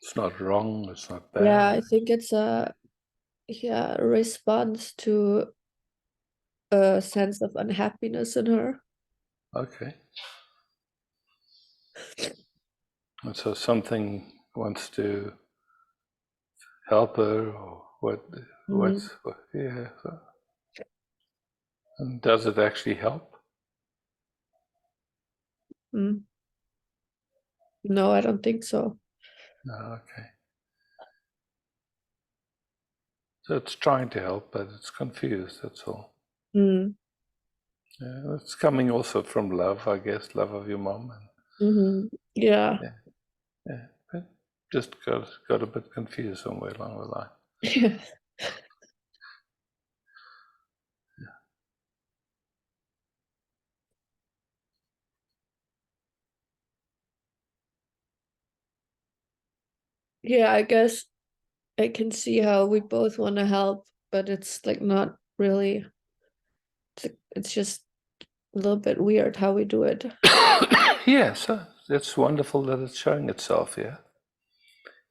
It's not wrong, it's not bad.
Yeah, I think it's a response to a sense of unhappiness in her.
Okay. And so something wants to help her, or yeah. So, and does it actually help?
Mm. No, I don't think so.
No, okay. So it's trying to help, but it's confused, that's all.
Mm.
Yeah, it's coming also from love, I guess, love of your mom.
Mm-hmm. Yeah.
Yeah, but just got a bit confused somewhere along the line.
Yeah. Yeah, I guess I can see how we both want to help, but it's like not really, it's just a little bit weird how we do it.
Yeah, so it's wonderful that it's showing itself, yeah.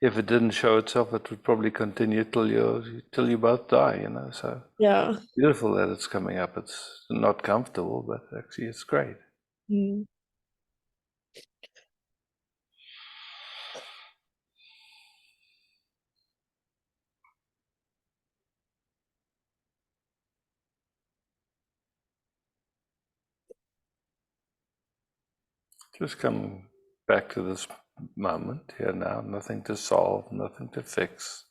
If it didn't show itself, it would probably continue till you both die, you know. So
Yeah.
beautiful that it's coming up. It's not comfortable, but actually it's great.
Mm.
Just come back to this moment here now. Nothing to solve, nothing to fix.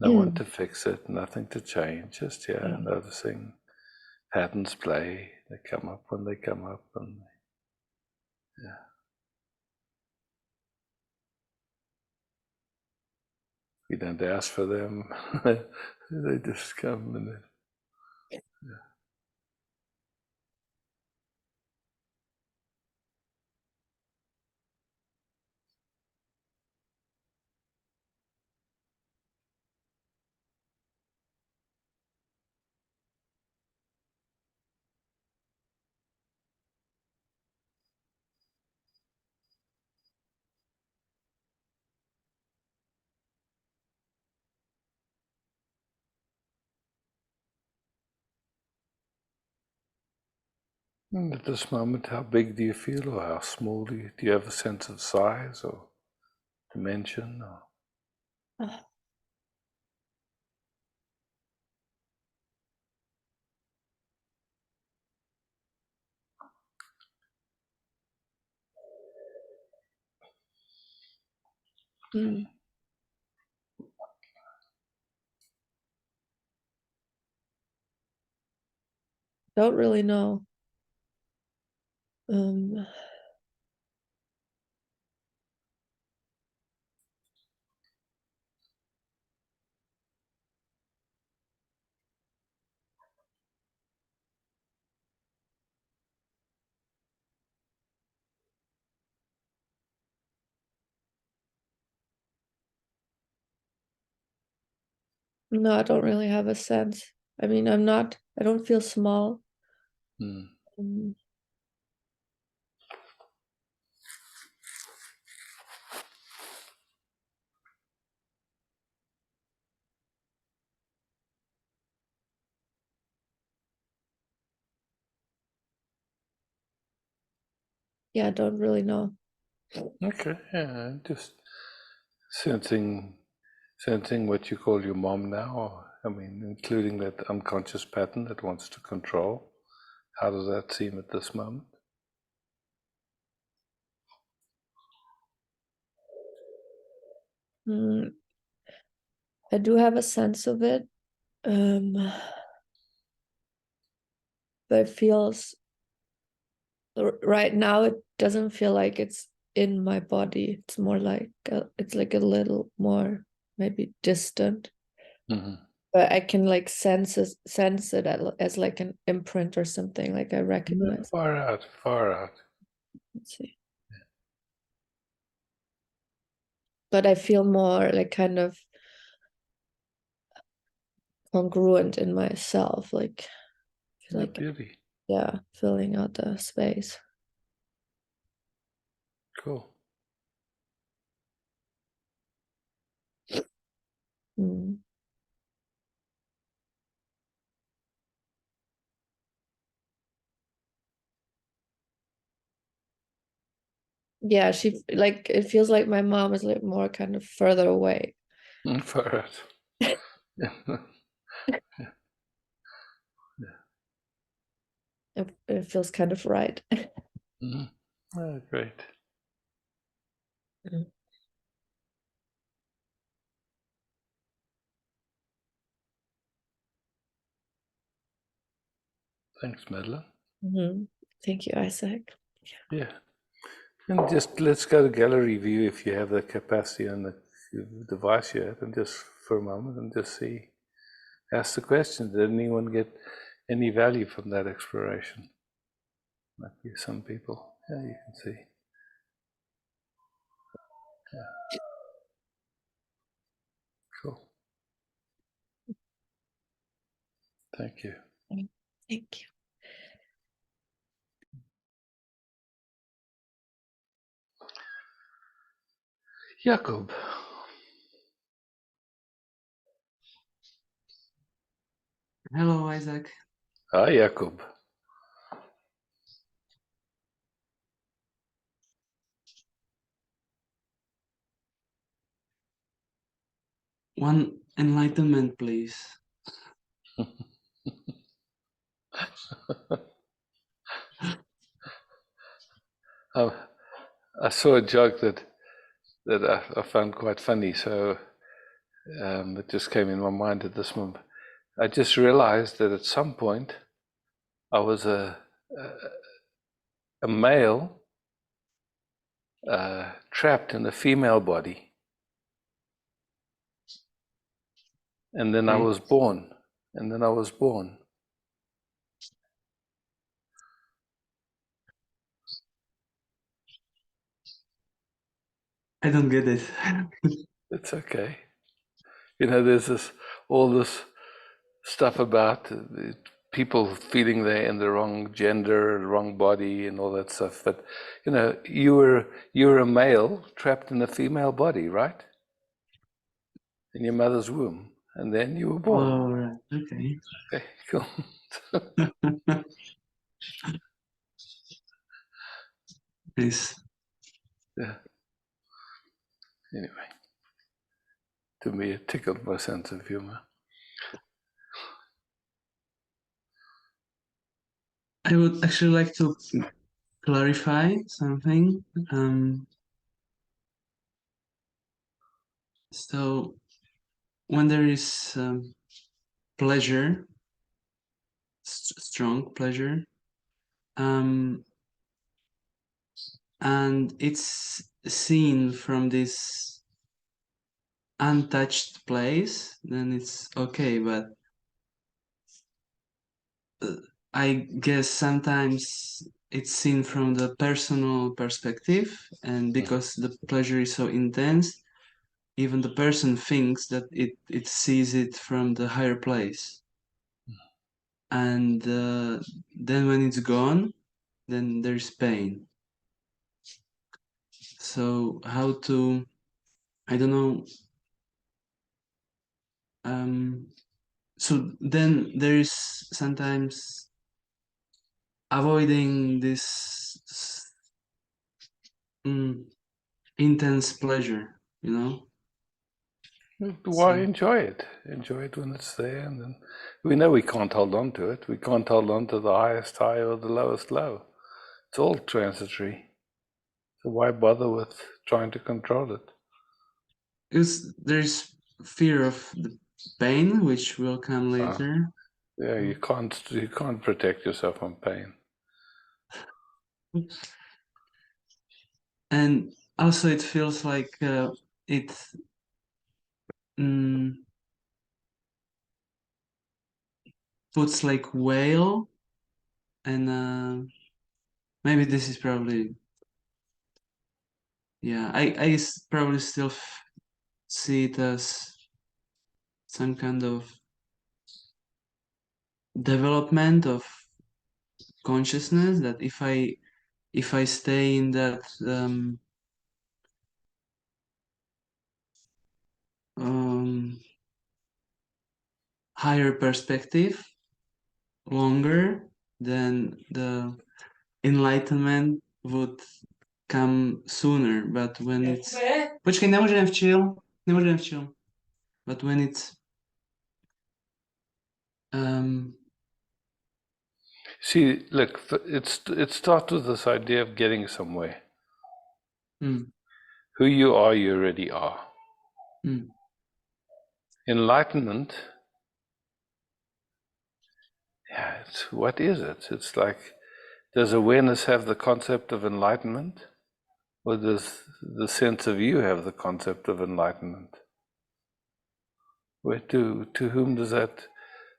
No one to fix it, nothing to change. Just noticing patterns play. They come up when they come up, and yeah. We don't ask for them. They just come and at this moment, how big do you feel, or how small do you have a sense of size or dimension? Or?
Mm. Don't really know. No, I don't really have a sense. I mean, I don't feel small. Um, yeah, I don't really know.
Okay, yeah, just sensing what you call your mom now. I mean, including that unconscious pattern that wants to control. How does that seem at this moment?
I do have a sense of it. But it feels right now it doesn't feel like it's in my body. It's more like it's like a little more maybe distant. But I can like sense it as like an imprint or something. Like I recognize.
Far out.
Let's see. But I feel more like kind of congruent in myself, like
Beauty.
yeah, filling out the space.
Cool.
Yeah, she like it feels like my mom is like more kind of further away.
Far out.
It feels kind of right.
Oh, great. Thanks, Madeline.
Thank you, Isaac.
Yeah. And just let's go to gallery view if you have the capacity on the device you have, and just for a moment and just see. Ask the question, did anyone get any value from that exploration? Might be some people. Yeah, you can see. Yeah. Cool. Thank you.
Thank you.
Jakob.
Hello, Isaac.
Hi, Jakob.
One enlightenment, please.
I saw a joke that I found quite funny, so it just came in my mind at this moment. I just realized that at some point I was a male trapped in a female body, and then I was born,
I don't get it.
It's okay. You know, there's all this stuff about people feeling they're in the wrong gender, wrong body, and all that stuff. But you know, you were a male trapped in a female body, right? In your mother's womb, and then you were born.
Oh, right. Okay.
Okay, cool.
Please.
Yeah. Anyway, to me, it tickled my sense of humor.
I would actually like to clarify something. So when there is pleasure, strong pleasure. And it's seen from this untouched place, then it's okay. But I guess sometimes it's seen from the personal perspective, and because the pleasure is so intense, even the person thinks that it sees it from the higher place. And then when it's gone, then there's pain. So how to, I don't know, so then there is sometimes avoiding this intense pleasure, you know?
Why
So-
enjoy it? Enjoy it when it's there, and then we know we can't hold on to it. We can't hold on to the highest high or the lowest low. It's all transitory. So why bother with trying to control it?
Because there's fear of the pain, which will come later.
Yeah, you can't protect yourself from pain.
And also it feels like it puts like whale, and maybe this is probably, yeah, I probably still see it as some kind of development of consciousness, that if I stay in that higher perspective longer, then the enlightenment would come sooner. But when it's... Počkej, nemôžem včil. But when it's
See, look, it starts with this idea of getting somewhere. Who you are, you already are. Enlightenment, yeah, what is it? It's like, does awareness have the concept of enlightenment? Or does the sense of you have the concept of enlightenment? To whom does that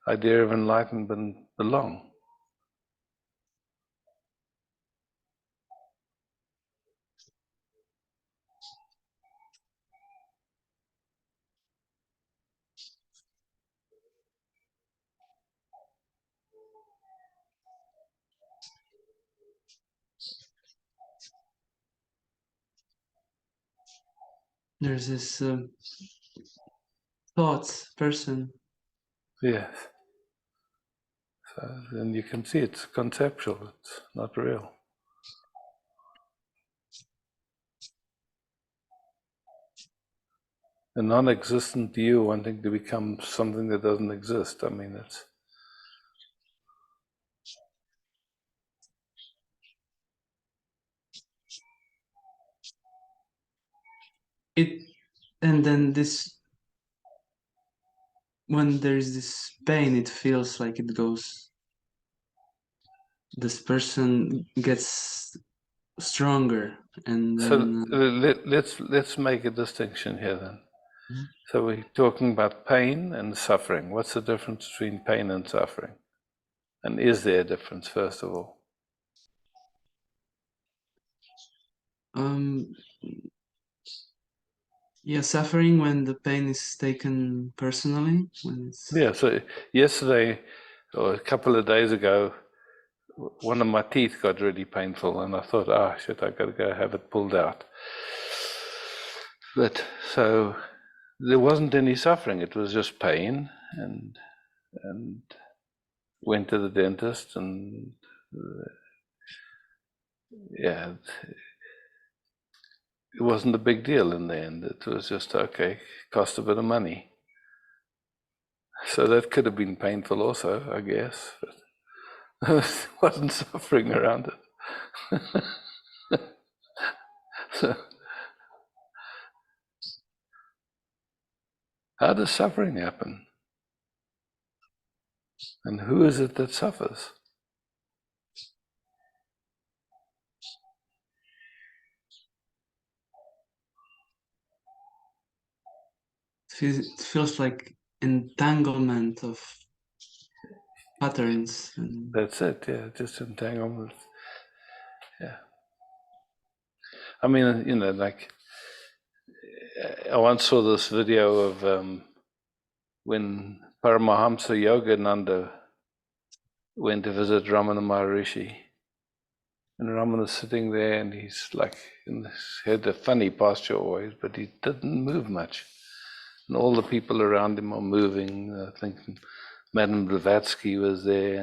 idea of enlightenment belong?
there's this thoughts person.
Yes. So then you can see it's conceptual, it's not real. A non-existent you wanting to become something that doesn't exist. I mean, it's...
And then this, when there's this pain, it feels like it goes, this person gets stronger, and then
so let's make a distinction here then. So we're talking about pain and suffering. What's the difference between pain and suffering? And is there a difference, first of all?
yeah, suffering when the pain is taken personally, when it's...
Yeah, so yesterday, or a couple of days ago, one of my teeth got really painful, and I thought, shit, I got to go have it pulled out. But so there wasn't any suffering, it was just pain, and went to the dentist, and yeah, it wasn't a big deal in the end. It was just, okay, cost a bit of money. So that could have been painful also, I guess, but there wasn't suffering around it. So, how does suffering happen? And who is it that suffers?
It feels like entanglement of patterns. And
That's it, yeah, just entanglement. Yeah. I mean, you know, like, I once saw this video of when Paramahamsa Yogananda went to visit Ramana Maharishi. And Ramana's sitting there and he's like, had a funny posture always, but he didn't move much. And all the people around him are moving. I think Madame Blavatsky was there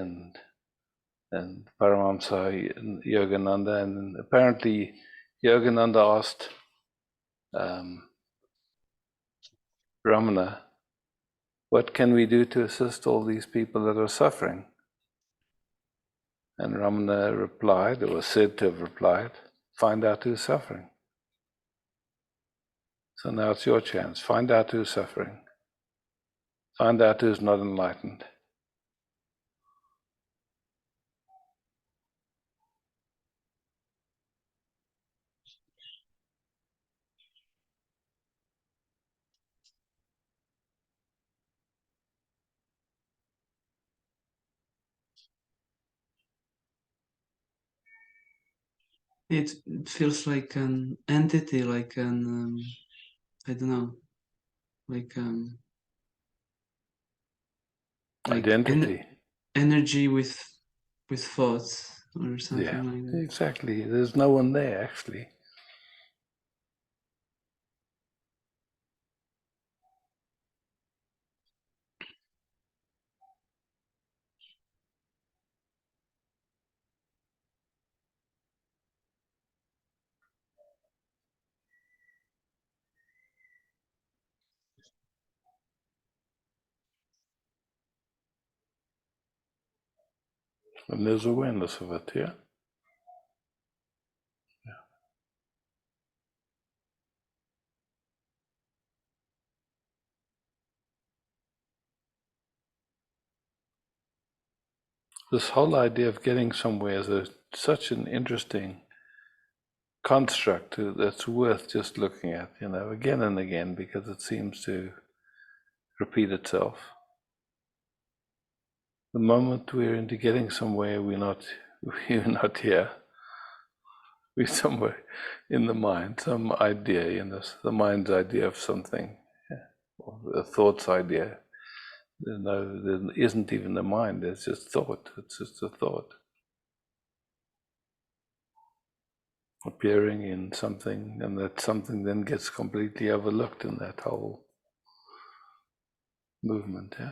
and Paramahamsa Yogananda. And apparently Yogananda asked Ramana, what can we do to assist all these people that are suffering? And Ramana replied, or was said to have replied, find out who's suffering. So now it's your chance. Find out who's suffering. Find out who's not enlightened.
it feels like an entity, like an I don't know, like
Identity.
Energy with thoughts or something
Yeah,
like that.
exactly. There's no one there actually. And there's awareness of it, yeah? This whole idea of getting somewhere is such an interesting construct that's worth just looking at, you know, again and again, because it seems to repeat itself. The moment we're into getting somewhere, we're not here. We're somewhere in the mind, some idea, you know, the mind's idea of something, yeah, or a thought's idea. There isn't even a mind, there's just thought. It's just a thought appearing in something, and that something then gets completely overlooked in that whole movement, yeah?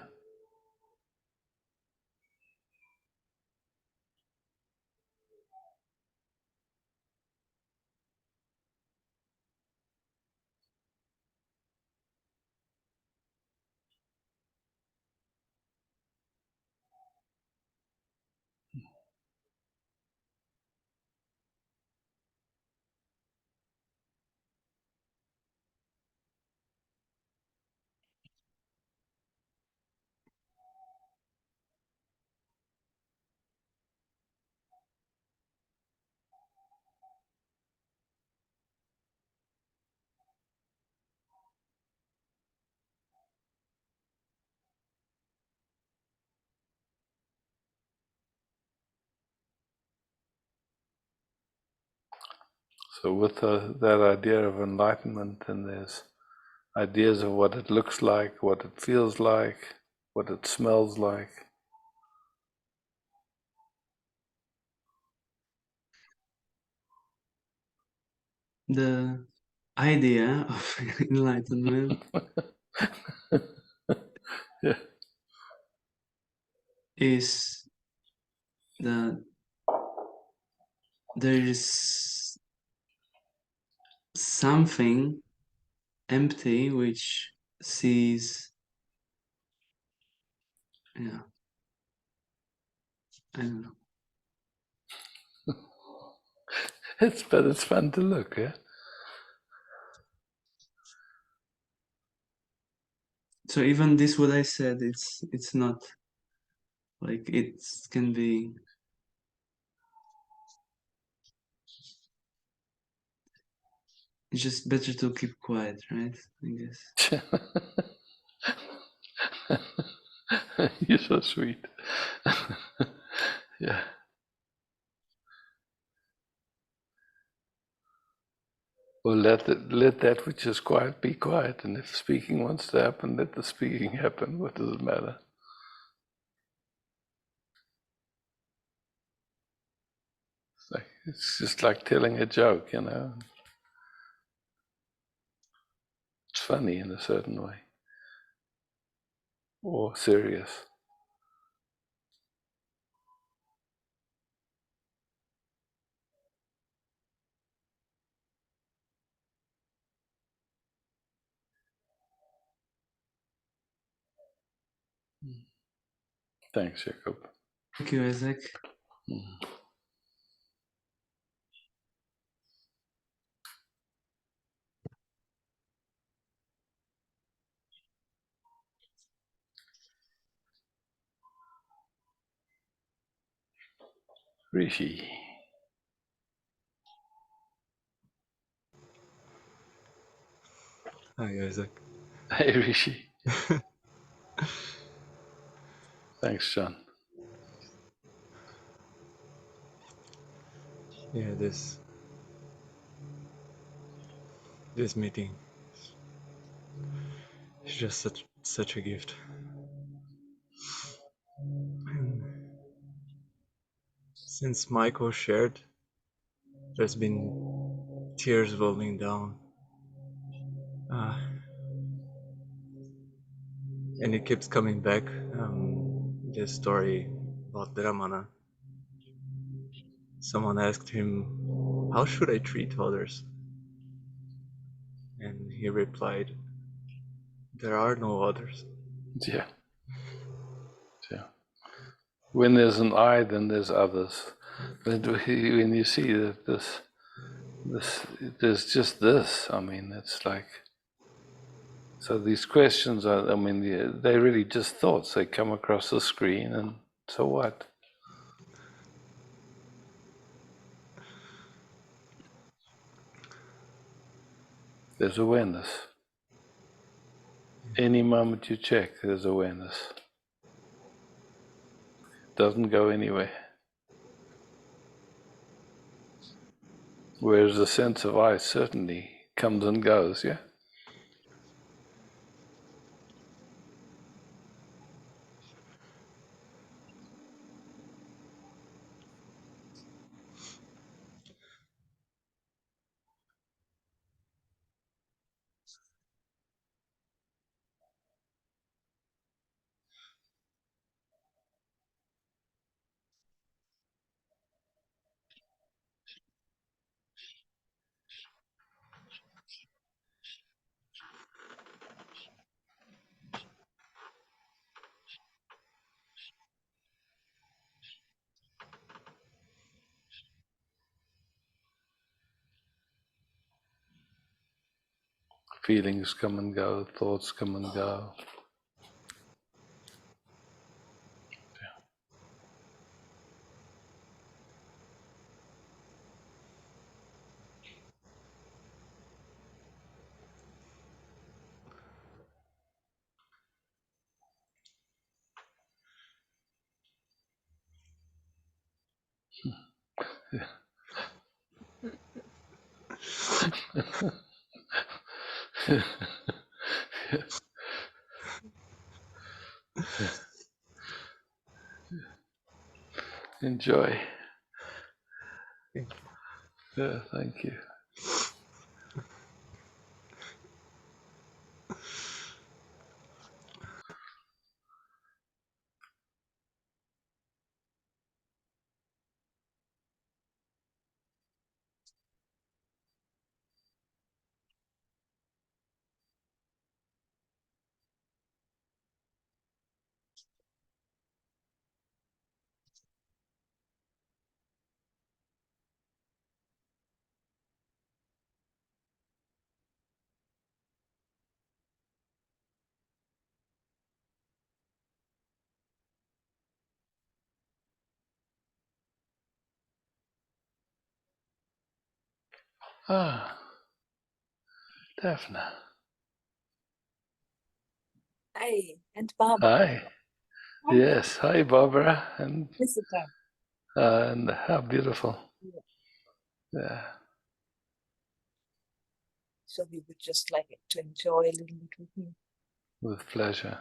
So with that idea of enlightenment, then there's ideas of what it looks like, what it feels like, what it smells like.
The idea of enlightenment
Yeah.
is that there is something empty which sees, yeah, I don't know.
But it's fun to look, yeah?
So even this, what I said, it's not Like it can be. It's just better to keep quiet, right? I guess.
You're so sweet. Yeah. Well, let that which is quiet be quiet, and if speaking wants to happen, let the speaking happen. What does it matter? It's just like telling a joke, you know. It's funny in a certain way, or serious. Thanks, Jacob.
Thank you, Isaac.
Rishi.
Hi, Isaac.
Hey, Rishi. Thanks, John.
Yeah, this meeting is just such a gift. And since Michael shared, there's been tears rolling down. And it keeps coming back. This story about Ramana. Someone asked him, "How should I treat others?" And he replied, "There are no others."
Yeah. Yeah. When there's an I, then there's others. But when you see that this, there's just this. I mean, it's like. So these questions are. I mean, they're really just thoughts. They come across the screen, and so what? There's awareness. Any moment you check, there's awareness. Doesn't go anywhere. Whereas the sense of I certainly comes and goes, yeah? Feelings come and go, thoughts come and go. Enjoy.
Thank you.
Yeah, thank you. Ah, Daphne.
Hi, and Barbara.
Hi. Yes. Hi, Barbara. And
Visitor.
how beautiful. Yeah.
So we would just like to enjoy a little bit with you.
With pleasure.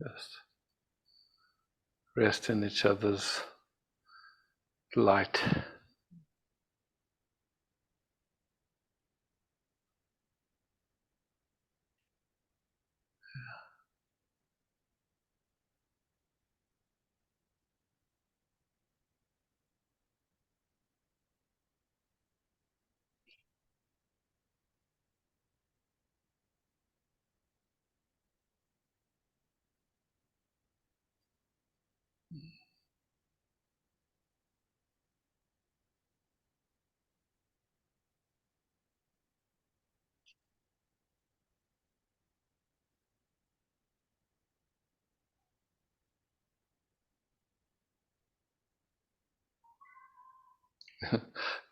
Just rest in each other's light.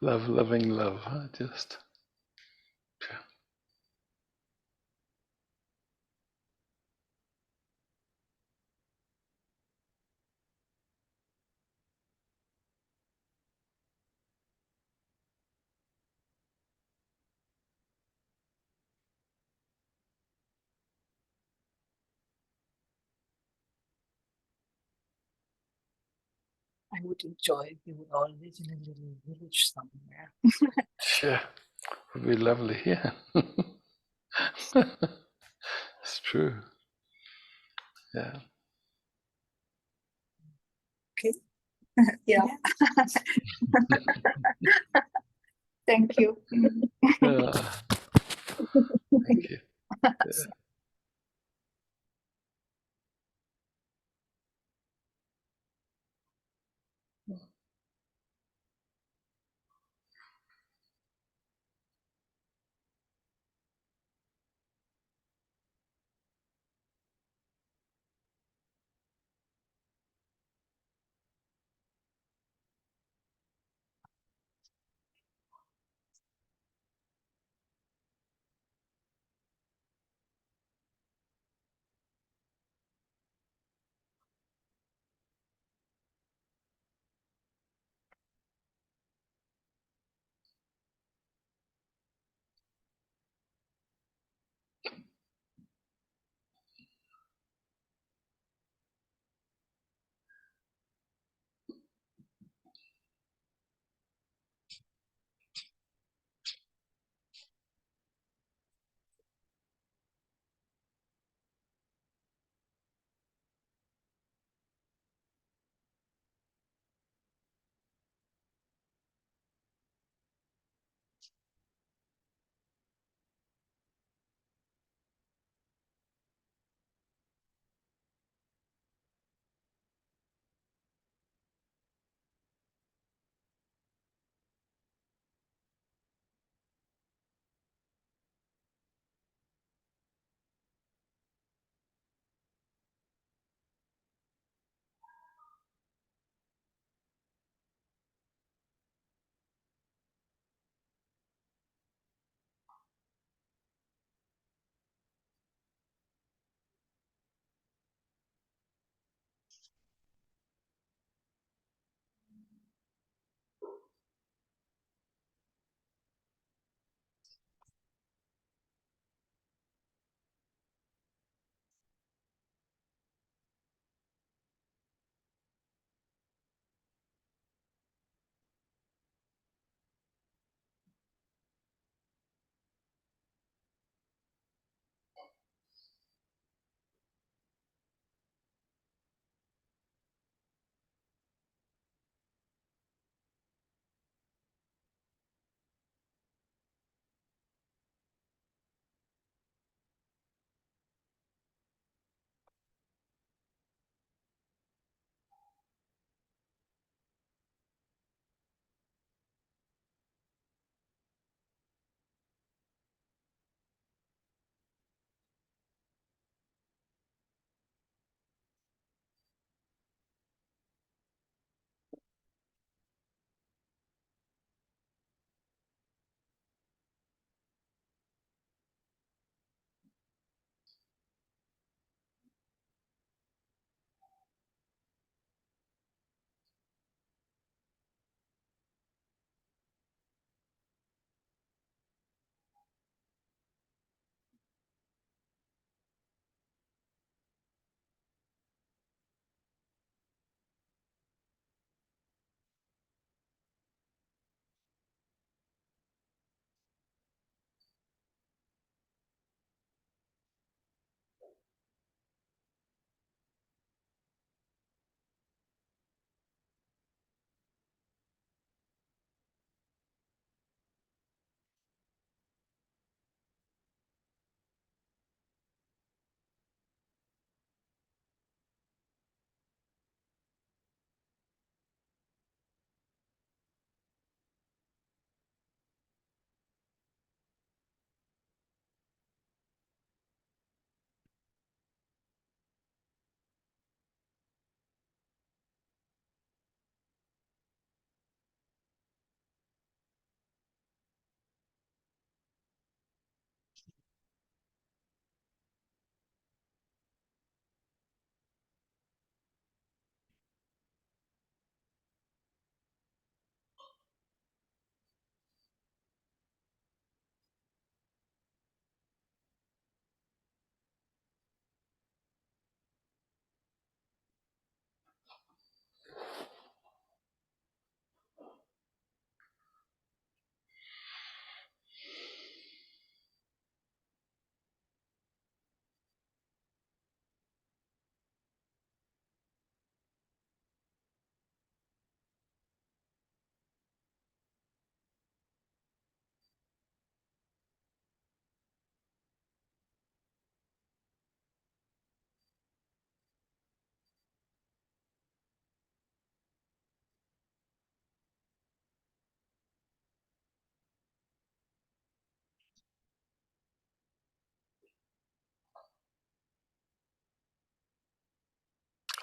Love, loving love. Huh? Just.
I would enjoy if you would all live in a little village somewhere.
Sure. Would be lovely here. It's true. Yeah.
Okay. Yeah. Thank you.
Thank you. Yeah.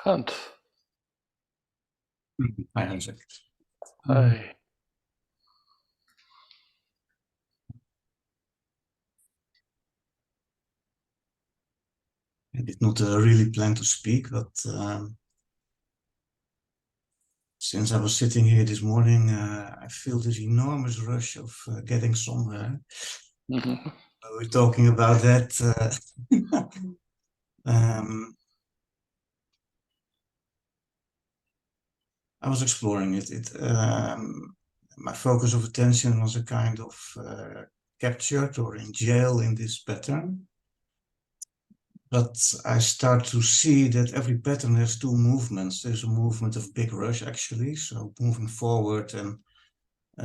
Hunt.
Hi, Isaac.
Hi.
I did not really plan to speak, but since I was sitting here this morning, I feel this enormous rush of getting somewhere. We're talking about that. I was exploring it. My focus of attention was a kind of captured or in jail in this pattern. But I start to see that every pattern has two movements. There's a movement of big rush, actually, so moving forward and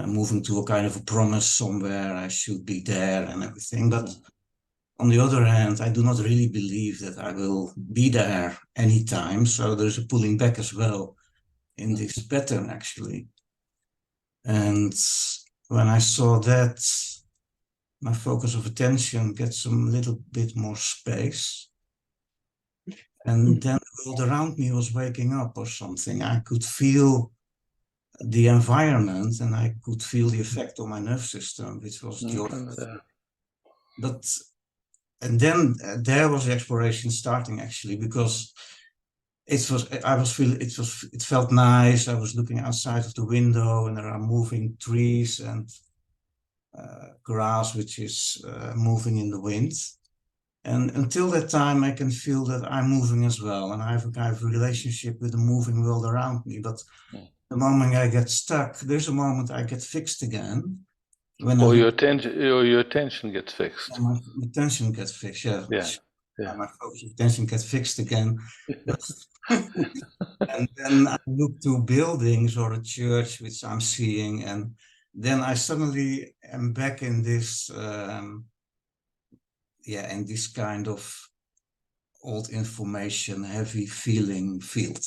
moving to a kind of a promise somewhere, I should be there and everything. But on the other hand, I do not really believe that I will be there anytime. So there's a pulling back as well in this pattern, actually. And when I saw that, my focus of attention gets a little bit more space. And then the world around me was waking up or something. I could feel the environment and I could feel the effect on my nervous system, which was joyful. But, and then there was the exploration starting, actually, because it felt nice. I was looking outside of the window and there are moving trees and grass, which is moving in the wind. And until that time, I can feel that I'm moving as well. And I have a kind of relationship with the moving world around me. But the moment I get stuck, there's a moment I get fixed again.
Or your attention gets fixed.
My attention gets fixed, yeah. My focus of attention gets fixed again. And then I look to buildings or a church, which I'm seeing. And then I suddenly am back in this... in this kind of old information, heavy feeling field.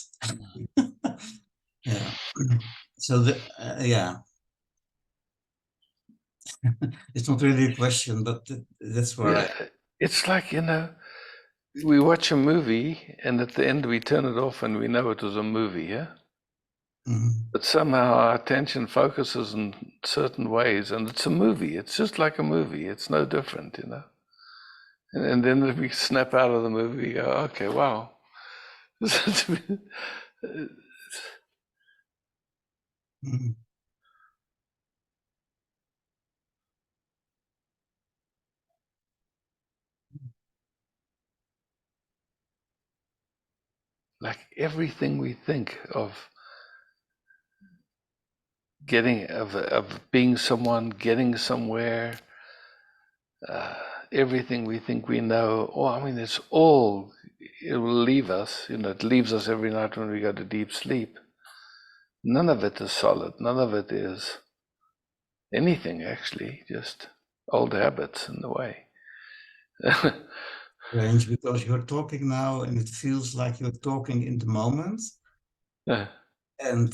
Yeah. So it's not really a question, but that's where
It's like, we watch a movie and at the end we turn it off and we know it was a movie, yeah? But somehow our attention focuses in certain ways and it's a movie. It's just like a movie. It's no different, And then if we snap out of the movie, we go, okay, wow. Like everything we think of of being someone, getting somewhere, everything we think we know, it will leave us, it leaves us every night when we go to deep sleep. None of it is solid. None of it is anything, actually, just old habits in the way.
Strange, because you're talking now and it feels like you're talking in the moment. And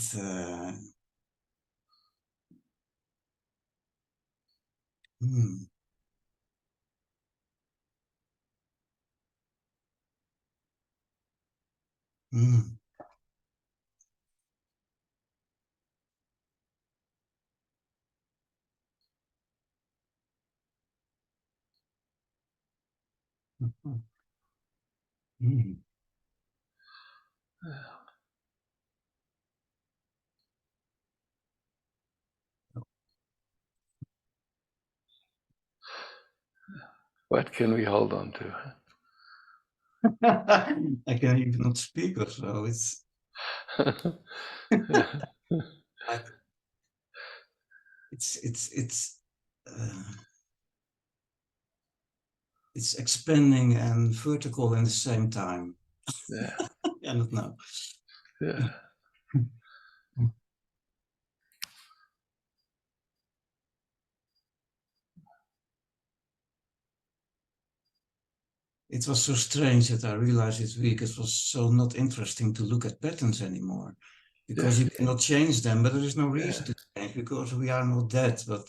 What can we hold on to?
I can even not speak or so. It's like it's expanding and vertical in the same time.
Yeah.
I don't know.
Yeah.
It was so strange that I realized this week it was so not interesting to look at patterns anymore, because you cannot change them, but there is no reason to change because we are not dead. But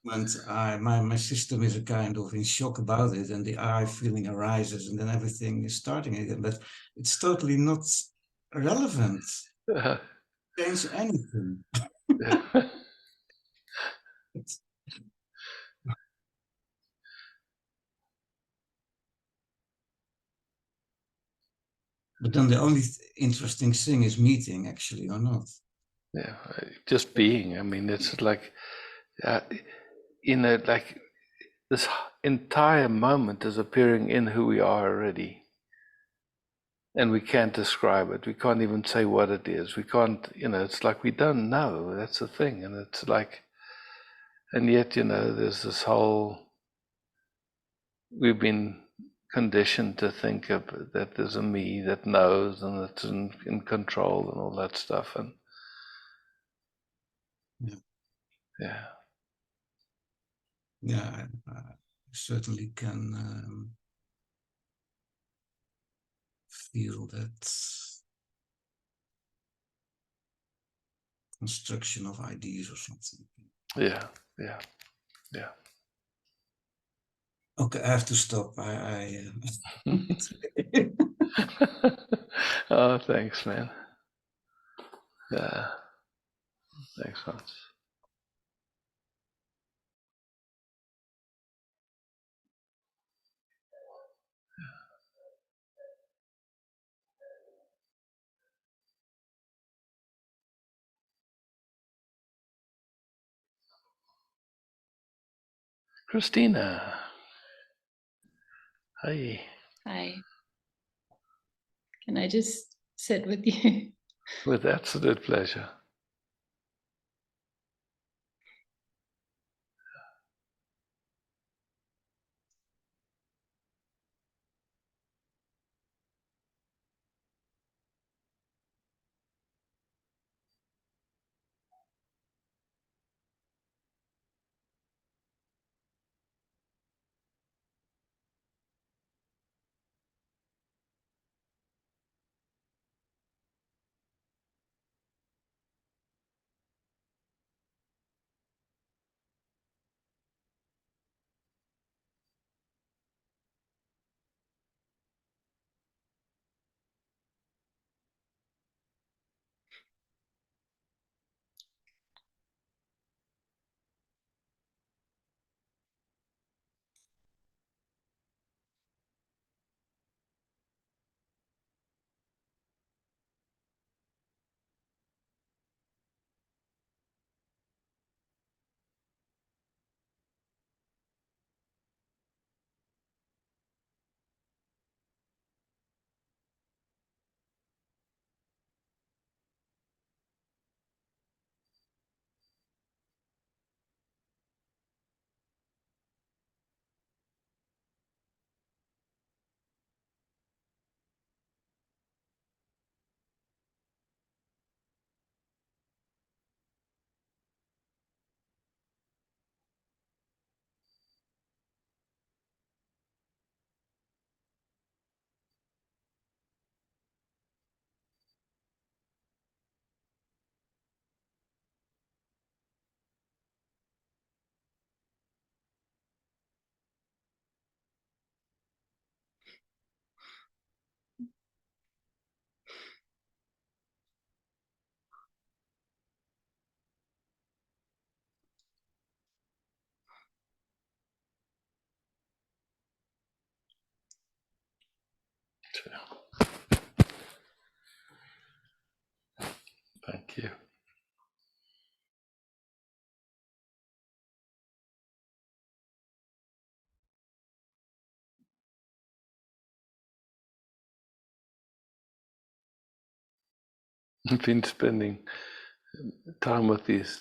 my system is a kind of in shock about it, and the I feeling arises, and then everything is starting again. But it's totally not relevant. Change anything. But then the only interesting thing is meeting, actually, or not?
Yeah, just being. I mean, it's like, like this entire moment is appearing in who we are already. And we can't describe it. We can't even say what it is. We can't, it's like we don't know. That's the thing. And it's like, and yet, there's this whole, we've been conditioned to think of that there's a me that knows and that's in control and all that stuff. And yeah.
Yeah, I certainly can feel that construction of ideas or something.
Yeah.
Okay, I have to stop.
Oh, thanks, man. Yeah. Thanks, Hans. Christina. Hi.
Hi. Can I just sit with you?
With absolute pleasure. Thank you. I've been spending time with these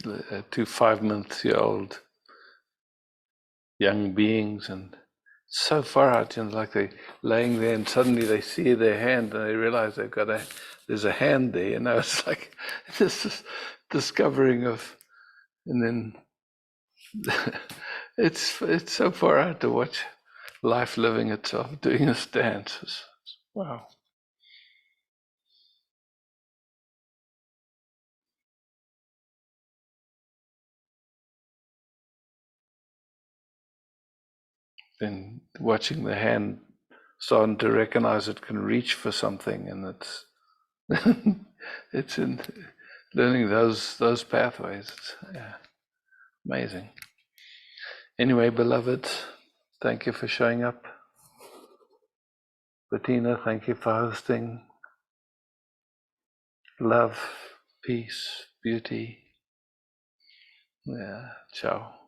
2 5-month-old young beings, and so far out, like they're laying there and suddenly they see their hand and they realize there's a hand there, it's like this is discovering of, and then it's so far out to watch life living itself, doing this dance. Wow. then watching the hand starting to recognize it can reach for something, and it's it's in learning those pathways. It's, yeah, amazing. Anyway, beloved, thank you for showing up. Bettina, thank you for hosting. Love, peace, beauty. Yeah, ciao.